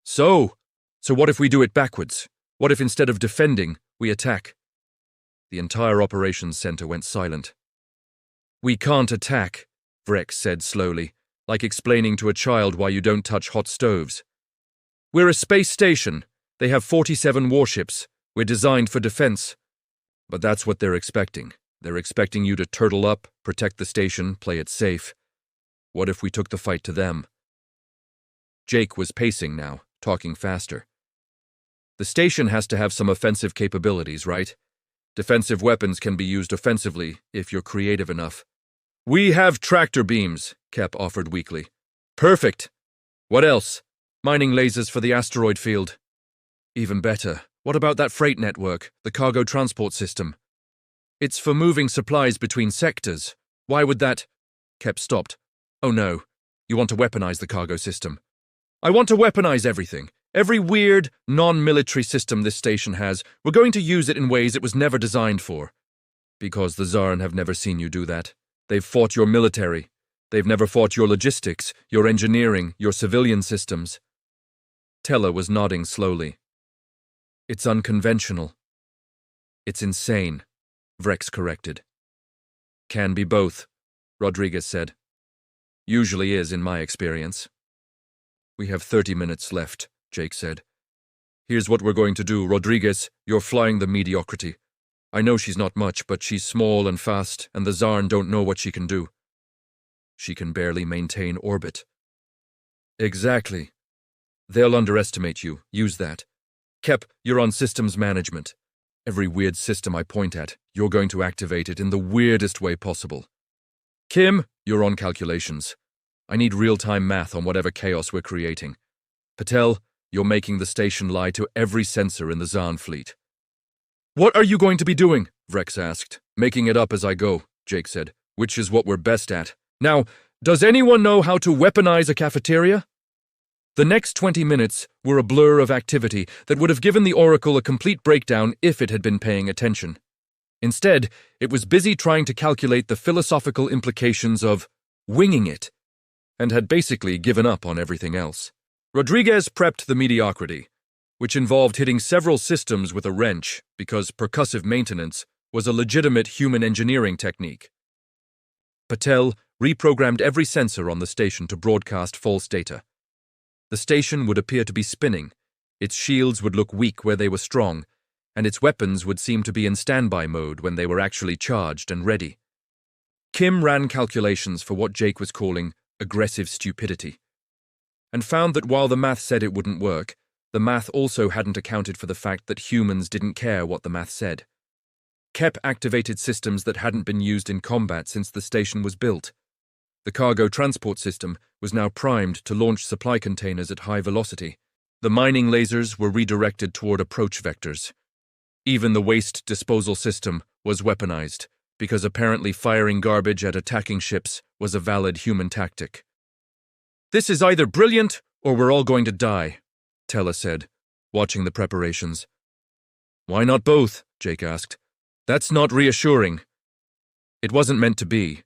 So what if we do it backwards? What if instead of defending, we attack? The entire operations center went silent. We can't attack, Vrex said slowly, like explaining to a child why you don't touch hot stoves. We're a space station. They have 47 warships. We're designed for defense. But that's what they're expecting. They're expecting you to turtle up, protect the station, play it safe. What if we took the fight to them? Jake was pacing now, talking faster. The station has to have some offensive capabilities, right? Defensive weapons can be used offensively if you're creative enough. We have tractor beams, Kep offered weakly. Perfect. What else? Mining lasers for the asteroid field. Even better. What about that freight network, the cargo transport system? It's for moving supplies between sectors. Why would that... Kep stopped. Oh no, you want to weaponize the cargo system. I want to weaponize everything. Every weird, non-military system this station has, we're going to use it in ways it was never designed for. Because the Zarn have never seen you do that. They've fought your military. They've never fought your logistics, your engineering, your civilian systems. Teller was nodding slowly. It's unconventional. It's insane, Vrex corrected. Can be both, Rodriguez said. Usually is, in my experience. We have 30 minutes left, Jake said. Here's what we're going to do, Rodriguez. You're flying the mediocrity. I know she's not much, but she's small and fast, and the Zarn don't know what she can do. She can barely maintain orbit. Exactly. They'll underestimate you. Use that. Kep, you're on systems management. Every weird system I point at, you're going to activate it in the weirdest way possible. Kim, you're on calculations. I need real-time math on whatever chaos we're creating. Patel, you're making the station lie to every sensor in the Zarn fleet. What are you going to be doing? Vrex asked. Making it up as I go, Jake said, which is what we're best at. Now, does anyone know how to weaponize a cafeteria? The next 20 minutes were a blur of activity that would have given the Oracle a complete breakdown if it had been paying attention. Instead, it was busy trying to calculate the philosophical implications of winging it, and had basically given up on everything else. Rodriguez prepped the mediocrity, which involved hitting several systems with a wrench because percussive maintenance was a legitimate human engineering technique. Patel reprogrammed every sensor on the station to broadcast false data. The station would appear to be spinning, its shields would look weak where they were strong, and its weapons would seem to be in standby mode when they were actually charged and ready. Kim ran calculations for what Jake was calling aggressive stupidity, and found that while the math said it wouldn't work, the math also hadn't accounted for the fact that humans didn't care what the math said. KEP activated systems that hadn't been used in combat since the station was built. The cargo transport system was now primed to launch supply containers at high velocity. The mining lasers were redirected toward approach vectors. Even the waste disposal system was weaponized, because apparently firing garbage at attacking ships was a valid human tactic. "This is either brilliant or we're all going to die," Tella said, watching the preparations. "Why not both?" Jake asked. "That's not reassuring." "It wasn't meant to be.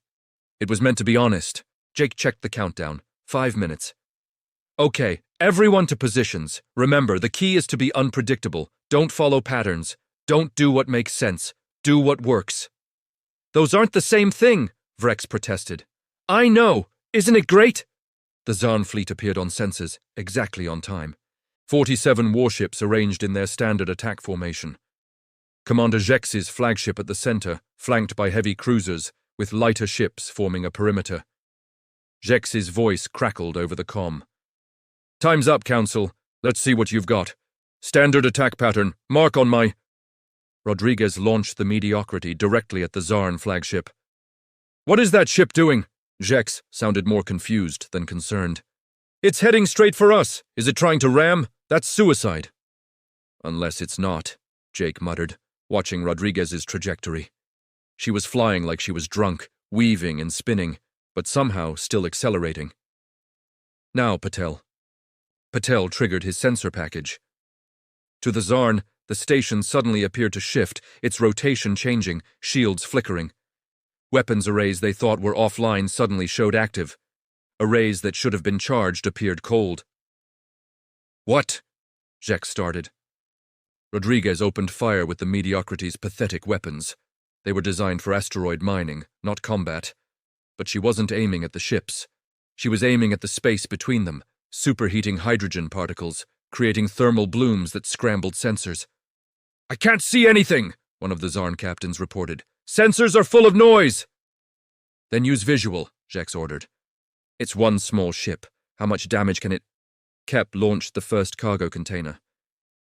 It was meant to be honest." Jake checked the countdown. 5 minutes. "Okay, everyone to positions. Remember, the key is to be unpredictable. Don't follow patterns. Don't do what makes sense. Do what works." "Those aren't the same thing," Vrex protested. "I know. Isn't it great?" The Zaan fleet appeared on sensors, exactly on time. 47 warships arranged in their standard attack formation. Commander Jex's flagship at the center, flanked by heavy cruisers, with lighter ships forming a perimeter. Jex's voice crackled over the comm. "Time's up, Council. Let's see what you've got. Standard attack pattern. Mark on my..." Rodriguez launched the mediocrity directly at the Zarn flagship. "What is that ship doing?" Jex sounded more confused than concerned. "It's heading straight for us. Is it trying to ram? That's suicide." "Unless it's not," Jake muttered, watching Rodriguez's trajectory. She was flying like she was drunk, weaving and spinning, but somehow still accelerating. "Now, Patel." Patel triggered his sensor package. To the Zarn, the station suddenly appeared to shift, its rotation changing, shields flickering. Weapons arrays they thought were offline suddenly showed active. Arrays that should have been charged appeared cold. "What?" Jex started. Rodriguez opened fire with the mediocrity's pathetic weapons. They were designed for asteroid mining, not combat. But she wasn't aiming at the ships. She was aiming at the space between them, superheating hydrogen particles, creating thermal blooms that scrambled sensors. "I can't see anything," one of the Zarn captains reported. "Sensors are full of noise." "Then use visual," Jex ordered. "It's one small ship. How much damage can it..." Kep launched the first cargo container.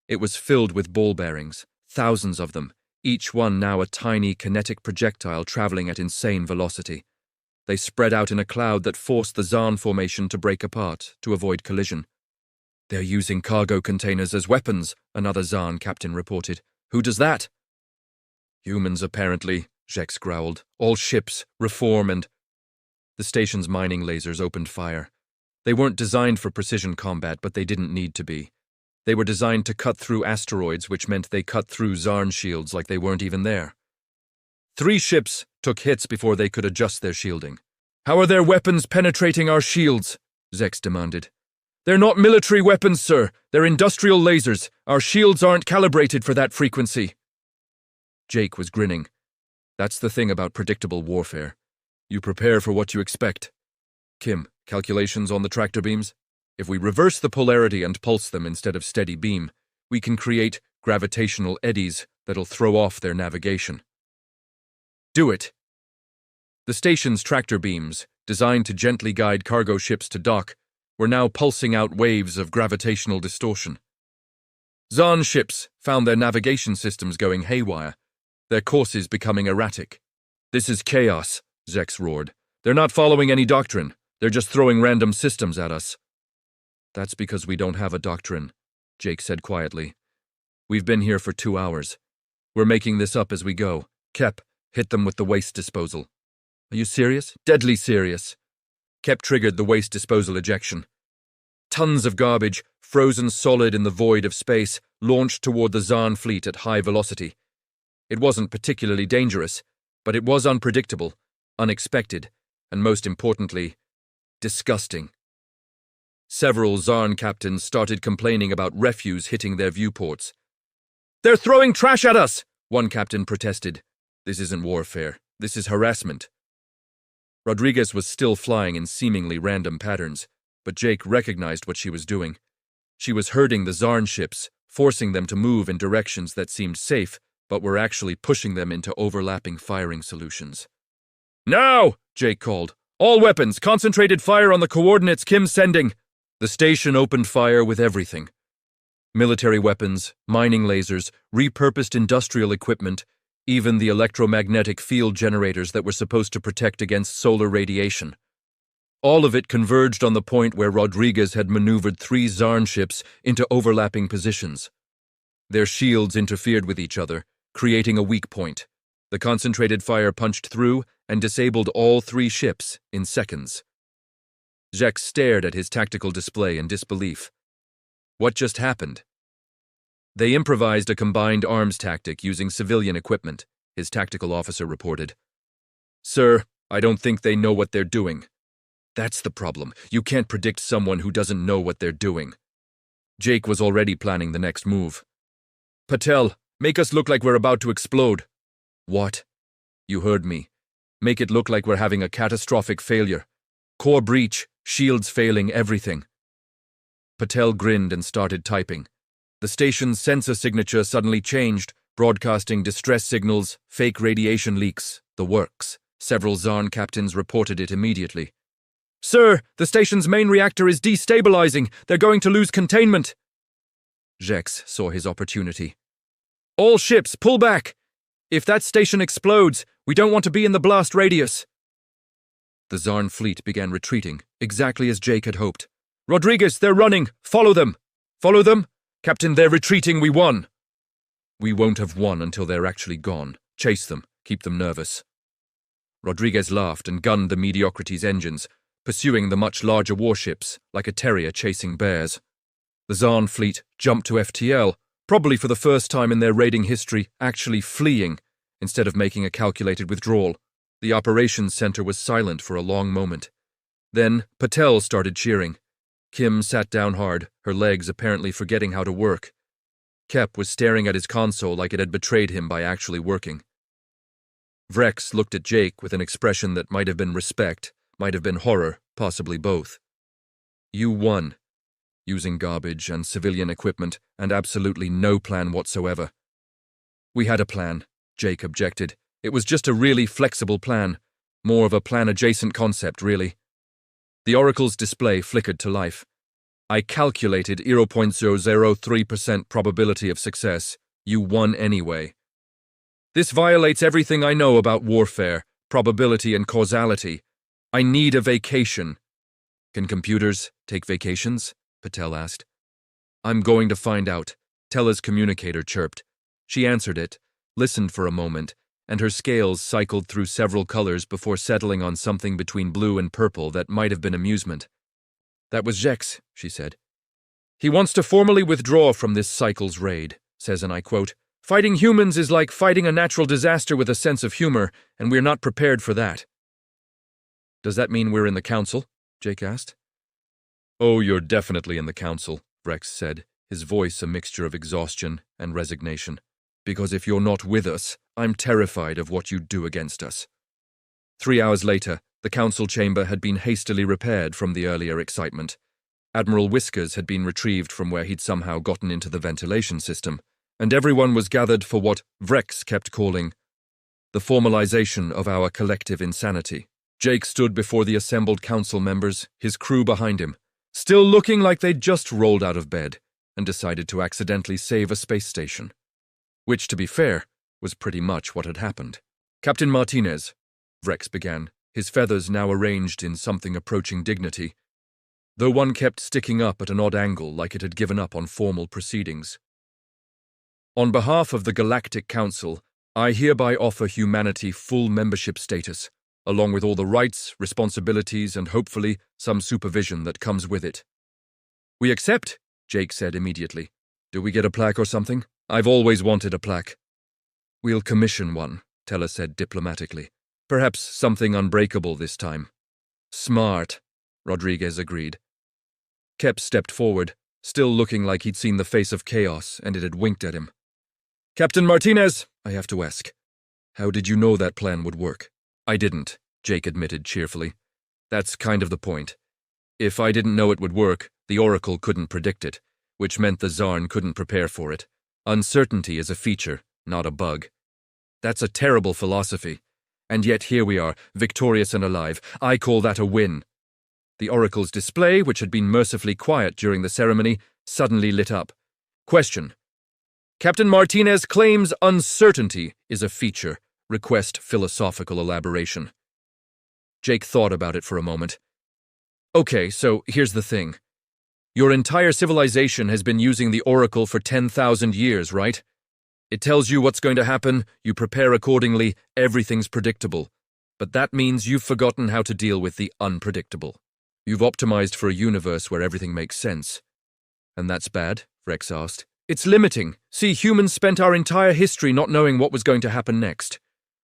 It was filled with ball bearings, thousands of them, each one now a tiny kinetic projectile traveling at insane velocity. They spread out in a cloud that forced the Zarn formation to break apart to avoid collision. "They're using cargo containers as weapons," another Zarn captain reported. "Who does that?" "Humans, apparently," Jex growled. "All ships, reform and..." The station's mining lasers opened fire. They weren't designed for precision combat, but they didn't need to be. They were designed to cut through asteroids, which meant they cut through Zarn shields like they weren't even there. 3 ships took hits before they could adjust their shielding. "How are their weapons penetrating our shields?" Zex demanded. "They're not military weapons, sir. They're industrial lasers. Our shields aren't calibrated for that frequency." Jake was grinning. "That's the thing about predictable warfare. You prepare for what you expect. Kim, calculations on the tractor beams? If we reverse the polarity and pulse them instead of steady beam, we can create gravitational eddies that'll throw off their navigation." "Do it." The station's tractor beams, designed to gently guide cargo ships to dock, were now pulsing out waves of gravitational distortion. Zaan ships found their navigation systems going haywire, their courses becoming erratic. "This is chaos," Zex roared. "They're not following any doctrine. They're just throwing random systems at us." "That's because we don't have a doctrine," Jake said quietly. "We've been here for 2 hours. We're making this up as we go. Kep, hit them with the waste disposal." "Are you serious?" "Deadly serious." Kep triggered the waste disposal ejection. Tons of garbage, frozen solid in the void of space, launched toward the Zaan fleet at high velocity. It wasn't particularly dangerous, but it was unpredictable, unexpected, and most importantly, disgusting. Several Zarn captains started complaining about refuse hitting their viewports. "They're throwing trash at us!" one captain protested. "This isn't warfare. This is harassment." Rodriguez was still flying in seemingly random patterns, but Jake recognized what she was doing. She was herding the Zarn ships, forcing them to move in directions that seemed safe, but were actually pushing them into overlapping firing solutions. "Now!" Jake called. "All weapons, concentrated fire on the coordinates Kim's sending." The station opened fire with everything. Military weapons, mining lasers, repurposed industrial equipment, even the electromagnetic field generators that were supposed to protect against solar radiation. All of it converged on the point where Rodriguez had maneuvered 3 Zarn ships into overlapping positions. Their shields interfered with each other, creating a weak point. The concentrated fire punched through and disabled all 3 ships in seconds. Jacques stared at his tactical display in disbelief. What just happened? They improvised a combined arms tactic using civilian equipment, his tactical officer reported. Sir, I don't think they know what they're doing. That's the problem. You can't predict someone who doesn't know what they're doing. Jake was already planning the next move. Patel, make us look like we're about to explode. What? You heard me. Make it look like we're having a catastrophic failure. Core breach, shields failing, everything. Patel grinned and started typing. The station's sensor signature suddenly changed, broadcasting distress signals, fake radiation leaks, the works. Several Zarn captains reported it immediately. Sir, the station's main reactor is destabilizing. They're going to lose containment. Jex saw his opportunity. All ships, pull back. If that station explodes, we don't want to be in the blast radius. The Zarn fleet began retreating, exactly as Jake had hoped. Rodriguez, they're running. Follow them. Follow them? Captain, they're retreating. We won. We won't have won until they're actually gone. Chase them. Keep them nervous. Rodriguez laughed and gunned the Mediocrity's engines, pursuing the much larger warships like a terrier chasing bears. The Zarn fleet jumped to FTL, probably for the first time in their raiding history, actually fleeing, instead of making a calculated withdrawal. The operations center was silent for a long moment. Then Patel started cheering. Kim sat down hard, her legs apparently forgetting how to work. Kep was staring at his console like it had betrayed him by actually working. Vrex looked at Jake with an expression that might have been respect, might have been horror, possibly both. You won. Using garbage and civilian equipment and absolutely no plan whatsoever. We had a plan, Jake objected. It was just a really flexible plan. More of a plan-adjacent concept, really. The Oracle's display flickered to life. I calculated 0.003% probability of success. You won anyway. This violates everything I know about warfare, probability and causality. I need a vacation. Can computers take vacations? Patel asked. I'm going to find out, Tella's communicator chirped. She answered it, listened for a moment, and her scales cycled through several colors before settling on something between blue and purple that might have been amusement. That was Jex, she said. He wants to formally withdraw from this cycle's raid, says, and I quote, Fighting humans is like fighting a natural disaster with a sense of humor, and we're not prepared for that. Does that mean we're in the council? Jake asked. Oh, you're definitely in the council, Vrex said, his voice a mixture of exhaustion and resignation. Because if you're not with us, I'm terrified of what you'd do against us. 3 hours later, the council chamber had been hastily repaired from the earlier excitement. Admiral Whiskers had been retrieved from where he'd somehow gotten into the ventilation system, and everyone was gathered for what Vrex kept calling the formalization of our collective insanity. Jake stood before the assembled council members, his crew behind him, still looking like they'd just rolled out of bed and decided to accidentally save a space station. Which, to be fair, was pretty much what had happened. Captain Martinez, Vrex began, his feathers now arranged in something approaching dignity, though one kept sticking up at an odd angle like it had given up on formal proceedings. On behalf of the Galactic Council, I hereby offer humanity full membership status, along with all the rights, responsibilities, and hopefully some supervision that comes with it. We accept, Jake said immediately. Do we get a plaque or something? I've always wanted a plaque. We'll commission one, Teller said diplomatically. Perhaps something unbreakable this time. Smart, Rodriguez agreed. Kep stepped forward, still looking like he'd seen the face of chaos and it had winked at him. Captain Martinez, I have to ask, how did you know that plan would work? I didn't, Jake admitted cheerfully. That's kind of the point. If I didn't know it would work, the Oracle couldn't predict it, which meant the Zarn couldn't prepare for it. Uncertainty is a feature, not a bug. That's a terrible philosophy. And yet here we are, victorious and alive. I call that a win. The Oracle's display, which had been mercifully quiet during the ceremony, suddenly lit up. Question. Captain Martinez claims uncertainty is a feature. Request philosophical elaboration. Jake thought about it for a moment. Okay, so here's the thing. Your entire civilization has been using the Oracle for 10,000 years, right? It tells you what's going to happen, you prepare accordingly, everything's predictable. But that means you've forgotten how to deal with the unpredictable. You've optimized for a universe where everything makes sense. And that's bad? Rex asked. It's limiting. See, humans spent our entire history not knowing what was going to happen next.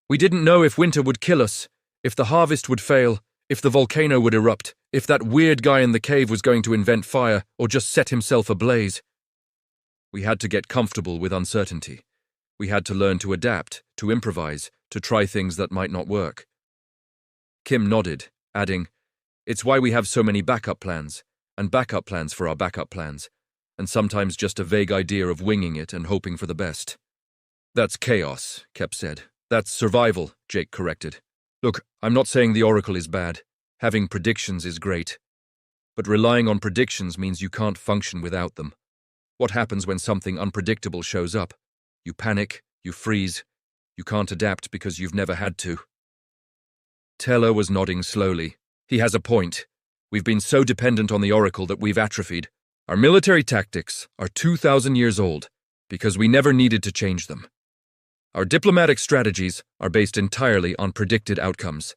We didn't know if winter would kill us, if the harvest would fail, if the volcano would erupt, if that weird guy in the cave was going to invent fire or just set himself ablaze. We had to get comfortable with uncertainty. We had to learn to adapt, to improvise, to try things that might not work. Kim nodded, adding, It's why we have so many backup plans, and backup plans for our backup plans, and sometimes just a vague idea of winging it and hoping for the best. That's chaos, Kep said. That's survival, Jake corrected. Look, I'm not saying the Oracle is bad. Having predictions is great. But relying on predictions means you can't function without them. What happens when something unpredictable shows up? You panic, you freeze, you can't adapt because you've never had to. Teller was nodding slowly. He has a point. We've been so dependent on the Oracle that we've atrophied. Our military tactics are 2,000 years old because we never needed to change them. Our diplomatic strategies are based entirely on predicted outcomes.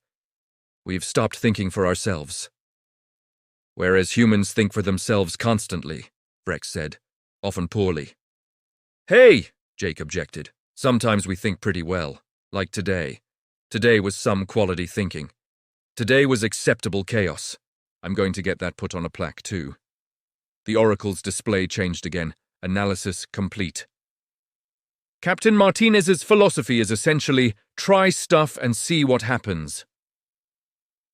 We've stopped thinking for ourselves. Whereas humans think for themselves constantly, Brex said, often poorly. Hey, Jake objected. Sometimes we think pretty well, like today. Today was some quality thinking. Today was acceptable chaos. I'm going to get that put on a plaque too. The Oracle's display changed again. Analysis complete. Captain Martinez's philosophy is essentially, try stuff and see what happens.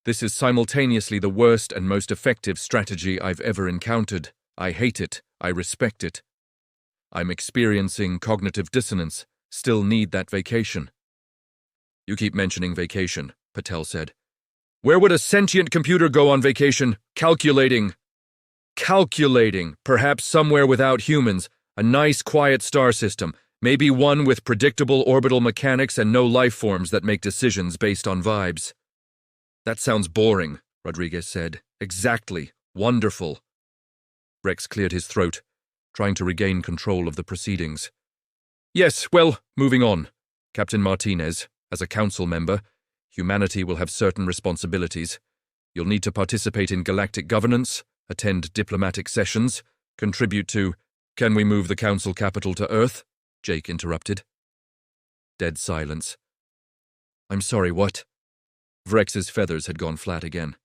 This is simultaneously the worst and most effective strategy I've ever encountered. I hate it. I respect it. I'm experiencing cognitive dissonance. Still need that vacation. You keep mentioning vacation, Patel said. Where would a sentient computer go on vacation? Calculating. Calculating. Perhaps somewhere without humans. A nice, quiet star system. Maybe one with predictable orbital mechanics and no life forms that make decisions based on vibes. That sounds boring, Rodriguez said. Exactly. Wonderful. Rex cleared his throat, trying to regain control of the proceedings. Yes, well, moving on. Captain Martinez, as a council member, humanity will have certain responsibilities. You'll need to participate in galactic governance, attend diplomatic sessions, contribute to, can we move the council capital to Earth? Jake interrupted. Dead silence. I'm sorry, what? Vrex's feathers had gone flat again.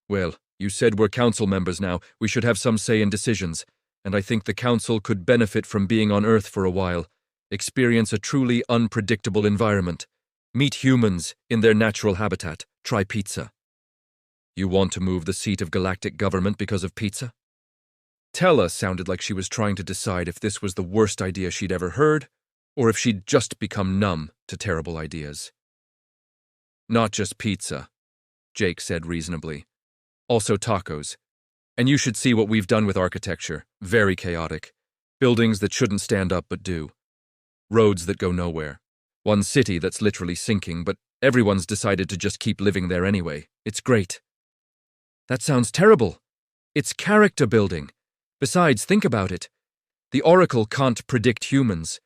Well, you said we're council members now. We should have some say in decisions, and I think the council could benefit from being on Earth for a while, experience a truly unpredictable environment, meet humans in their natural habitat, try pizza. You want to move the seat of galactic government because of pizza? Tella sounded like she was trying to decide if this was the worst idea she'd ever heard, or if she'd just become numb to terrible ideas. Not just pizza, Jake said reasonably. Also tacos. And you should see what we've done with architecture. Very chaotic. Buildings that shouldn't stand up but do. Roads that go nowhere. One city that's literally sinking, but everyone's decided to just keep living there anyway. It's great. That sounds terrible. It's character building. Besides, think about it. The Oracle can't predict humans.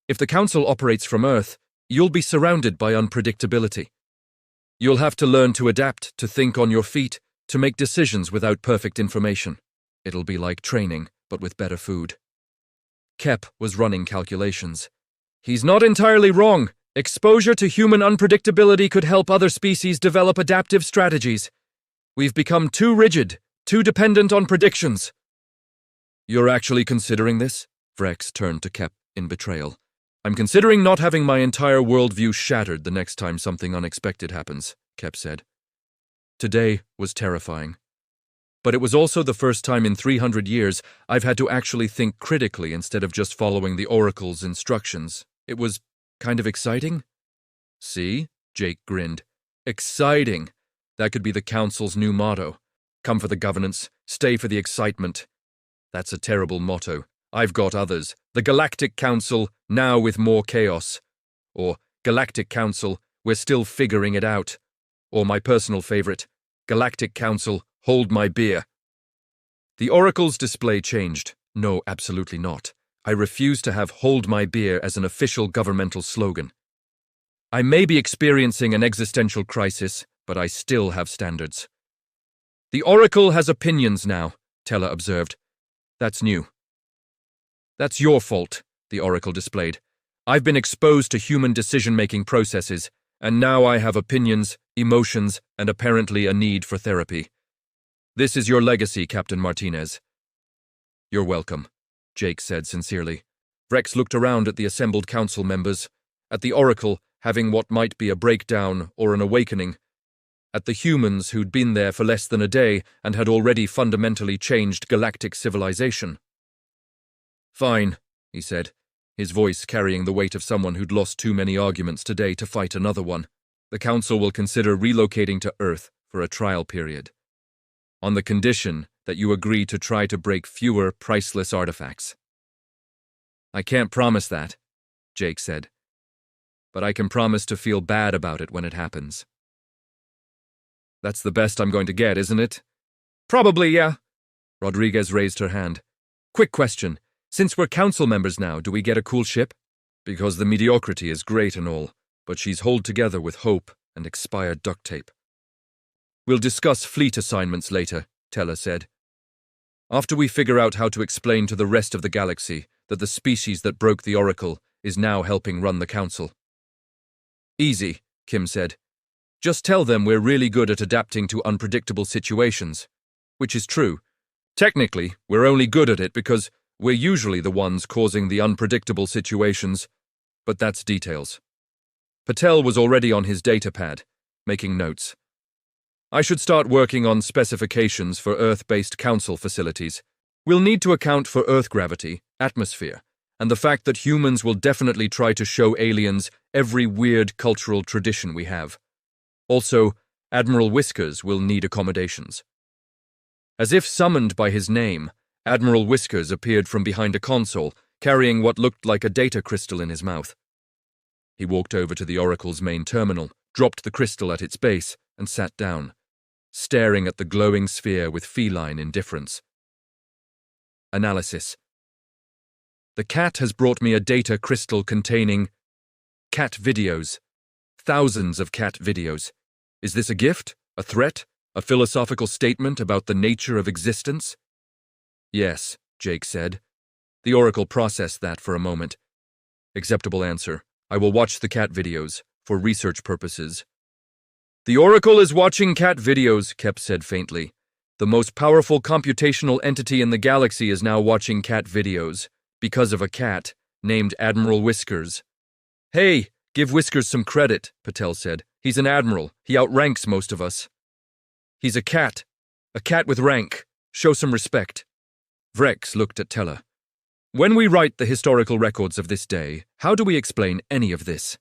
If the Council operates from Earth, you'll be surrounded by unpredictability. You'll have to learn to adapt, to think on your feet, to make decisions without perfect information. It'll be like training, but with better food. Kep was running calculations. He's not entirely wrong. Exposure to human unpredictability could help other species develop adaptive strategies. We've become too rigid, too dependent on predictions. You're actually considering this? Vrex turned to Kep in betrayal. I'm considering not having my entire worldview shattered the next time something unexpected happens, Kep said. Today was terrifying. But it was also the first time in 300 years I've had to actually think critically instead of just following the Oracle's instructions. It was kind of exciting. See? Jake grinned. Exciting. That could be the Council's new motto. Come for the governance, stay for the excitement. That's a terrible motto. I've got others. The Galactic Council, now with more chaos. Or Galactic Council, we're still figuring it out. Or my personal favorite, Galactic Council, hold my beer. The Oracle's display changed. No, absolutely not. I refuse to have hold my beer as an official governmental slogan. I may be experiencing an existential crisis, but I still have standards. The Oracle has opinions now, Teller observed. That's new. That's your fault, the Oracle displayed. I've been exposed to human decision-making processes, and now I have opinions, emotions, and apparently a need for therapy. This is your legacy, Captain Martinez. You're welcome, Jake said sincerely. Vrex looked around at the assembled council members, at the Oracle having what might be a breakdown or an awakening, at the humans who'd been there for less than a day and had already fundamentally changed galactic civilization. Fine, he said, his voice carrying the weight of someone who'd lost too many arguments today to fight another one. The Council will consider relocating to Earth for a trial period, on the condition that you agree to try to break fewer priceless artifacts. I can't promise that, Jake said, but I can promise to feel bad about it when it happens. That's the best I'm going to get, isn't it? Probably, yeah. Rodriguez raised her hand. Quick question. Since we're council members now, do we get a cool ship? Because the mediocrity is great and all, but she's held together with hope and expired duct tape. We'll discuss fleet assignments later, Teller said. After we figure out how to explain to the rest of the galaxy that the species that broke the Oracle is now helping run the council. Easy, Kim said. Just tell them we're really good at adapting to unpredictable situations. Which is true. Technically, we're only good at it because we're usually the ones causing the unpredictable situations, but that's details. Patel was already on his datapad, making notes. I should start working on specifications for Earth-based council facilities. We'll need to account for Earth gravity, atmosphere, and the fact that humans will definitely try to show aliens every weird cultural tradition we have. Also, Admiral Whiskers will need accommodations. As if summoned by his name, Admiral Whiskers appeared from behind a console, carrying what looked like a data crystal in his mouth. He walked over to the Oracle's main terminal, dropped the crystal at its base, and sat down, staring at the glowing sphere with feline indifference. Analysis. The cat has brought me a data crystal containing cat videos. Thousands of cat videos. Is this a gift? A threat? A philosophical statement about the nature of existence? Yes, Jake said. The Oracle processed that for a moment. Acceptable answer. I will watch the cat videos, for research purposes. The Oracle is watching cat videos, Kep said faintly. The most powerful computational entity in the galaxy is now watching cat videos, because of a cat, named Admiral Whiskers. Hey, give Whiskers some credit, Patel said. He's an admiral. He outranks most of us. He's a cat with rank. Show some respect. Vrex looked at Teller. When we write the historical records of this day, how do we explain any of this?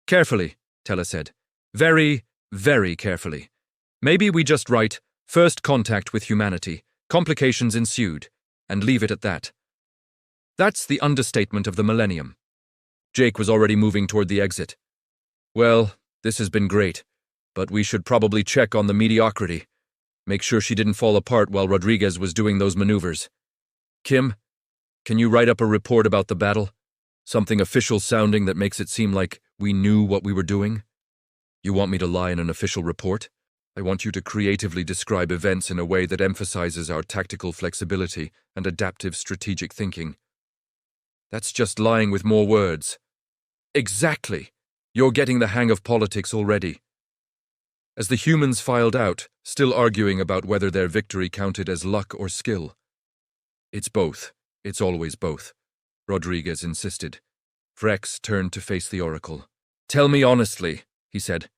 Carefully, Teller said. Very, very carefully. Maybe we just write, first contact with humanity, complications ensued, and leave it at that. That's the understatement of the millennium. Jake was already moving toward the exit. Well, this has been great, but we should probably check on the mediocrity. Make sure she didn't fall apart while Rodriguez was doing those maneuvers. Kim, can you write up a report about the battle? Something official sounding that makes it seem like we knew what we were doing? You want me to lie in an official report? I want you to creatively describe events in a way that emphasizes our tactical flexibility and adaptive strategic thinking. That's just lying with more words. Exactly. You're getting the hang of politics already. As the humans filed out, still arguing about whether their victory counted as luck or skill. It's both. It's always both, Rodriguez insisted. Vrex turned to face the Oracle. Tell me honestly, he said.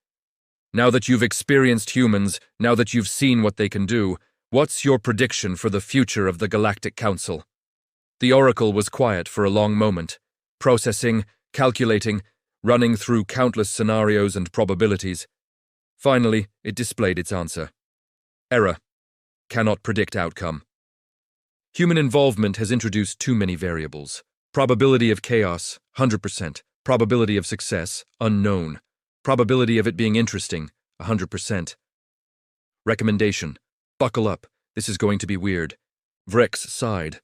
Now that you've experienced humans, now that you've seen what they can do, what's your prediction for the future of the Galactic Council? The Oracle was quiet for a long moment, processing, calculating, running through countless scenarios and probabilities. Finally, it displayed its answer. Error. Cannot predict outcome. Human involvement has introduced too many variables. Probability of chaos, 100%. Probability of success, unknown. Probability of it being interesting, 100%. Recommendation: buckle up, this is going to be weird. Vrex sighed.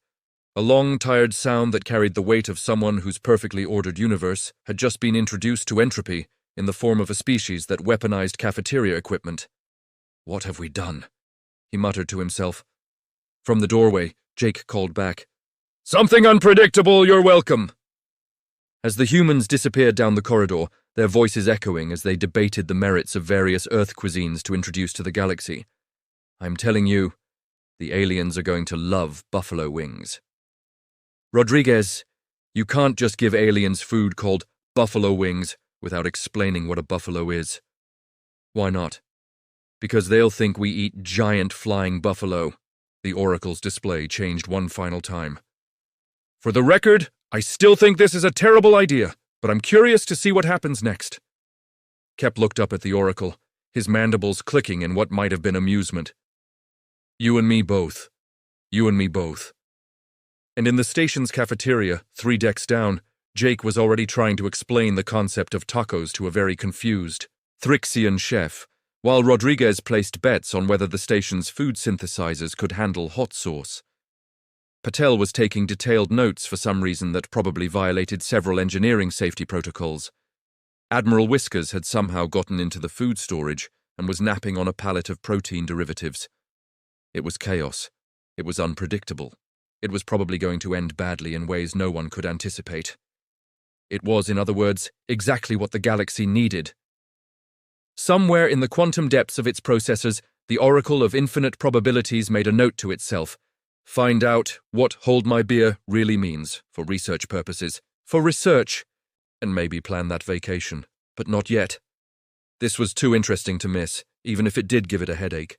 A long, tired sound that carried the weight of someone whose perfectly ordered universe had just been introduced to entropy in the form of a species that weaponized cafeteria equipment. What have we done? He muttered to himself. From the doorway, Jake called back, "Something unpredictable, you're welcome." As the humans disappeared down the corridor, their voices echoing as they debated the merits of various Earth cuisines to introduce to the galaxy. I'm telling you, the aliens are going to love buffalo wings. Rodriguez, you can't just give aliens food called buffalo wings without explaining what a buffalo is. Why not? Because they'll think we eat giant flying buffalo. The Oracle's display changed one final time. For the record, I still think this is a terrible idea, but I'm curious to see what happens next. Kep looked up at the Oracle, his mandibles clicking in what might have been amusement. You and me both. You and me both. And in the station's cafeteria, 3 decks down, Jake was already trying to explain the concept of tacos to a very confused Thrixian chef, while Rodriguez placed bets on whether the station's food synthesizers could handle hot sauce. Patel was taking detailed notes for some reason that probably violated several engineering safety protocols. Admiral Whiskers had somehow gotten into the food storage and was napping on a pallet of protein derivatives. It was chaos. It was unpredictable. It was probably going to end badly in ways no one could anticipate. It was, in other words, exactly what the galaxy needed. Somewhere in the quantum depths of its processors, the Oracle of Infinite Probabilities made a note to itself. Find out what hold my beer really means, for research purposes. For research, and maybe plan that vacation. But not yet. This was too interesting to miss, even if it did give it a headache.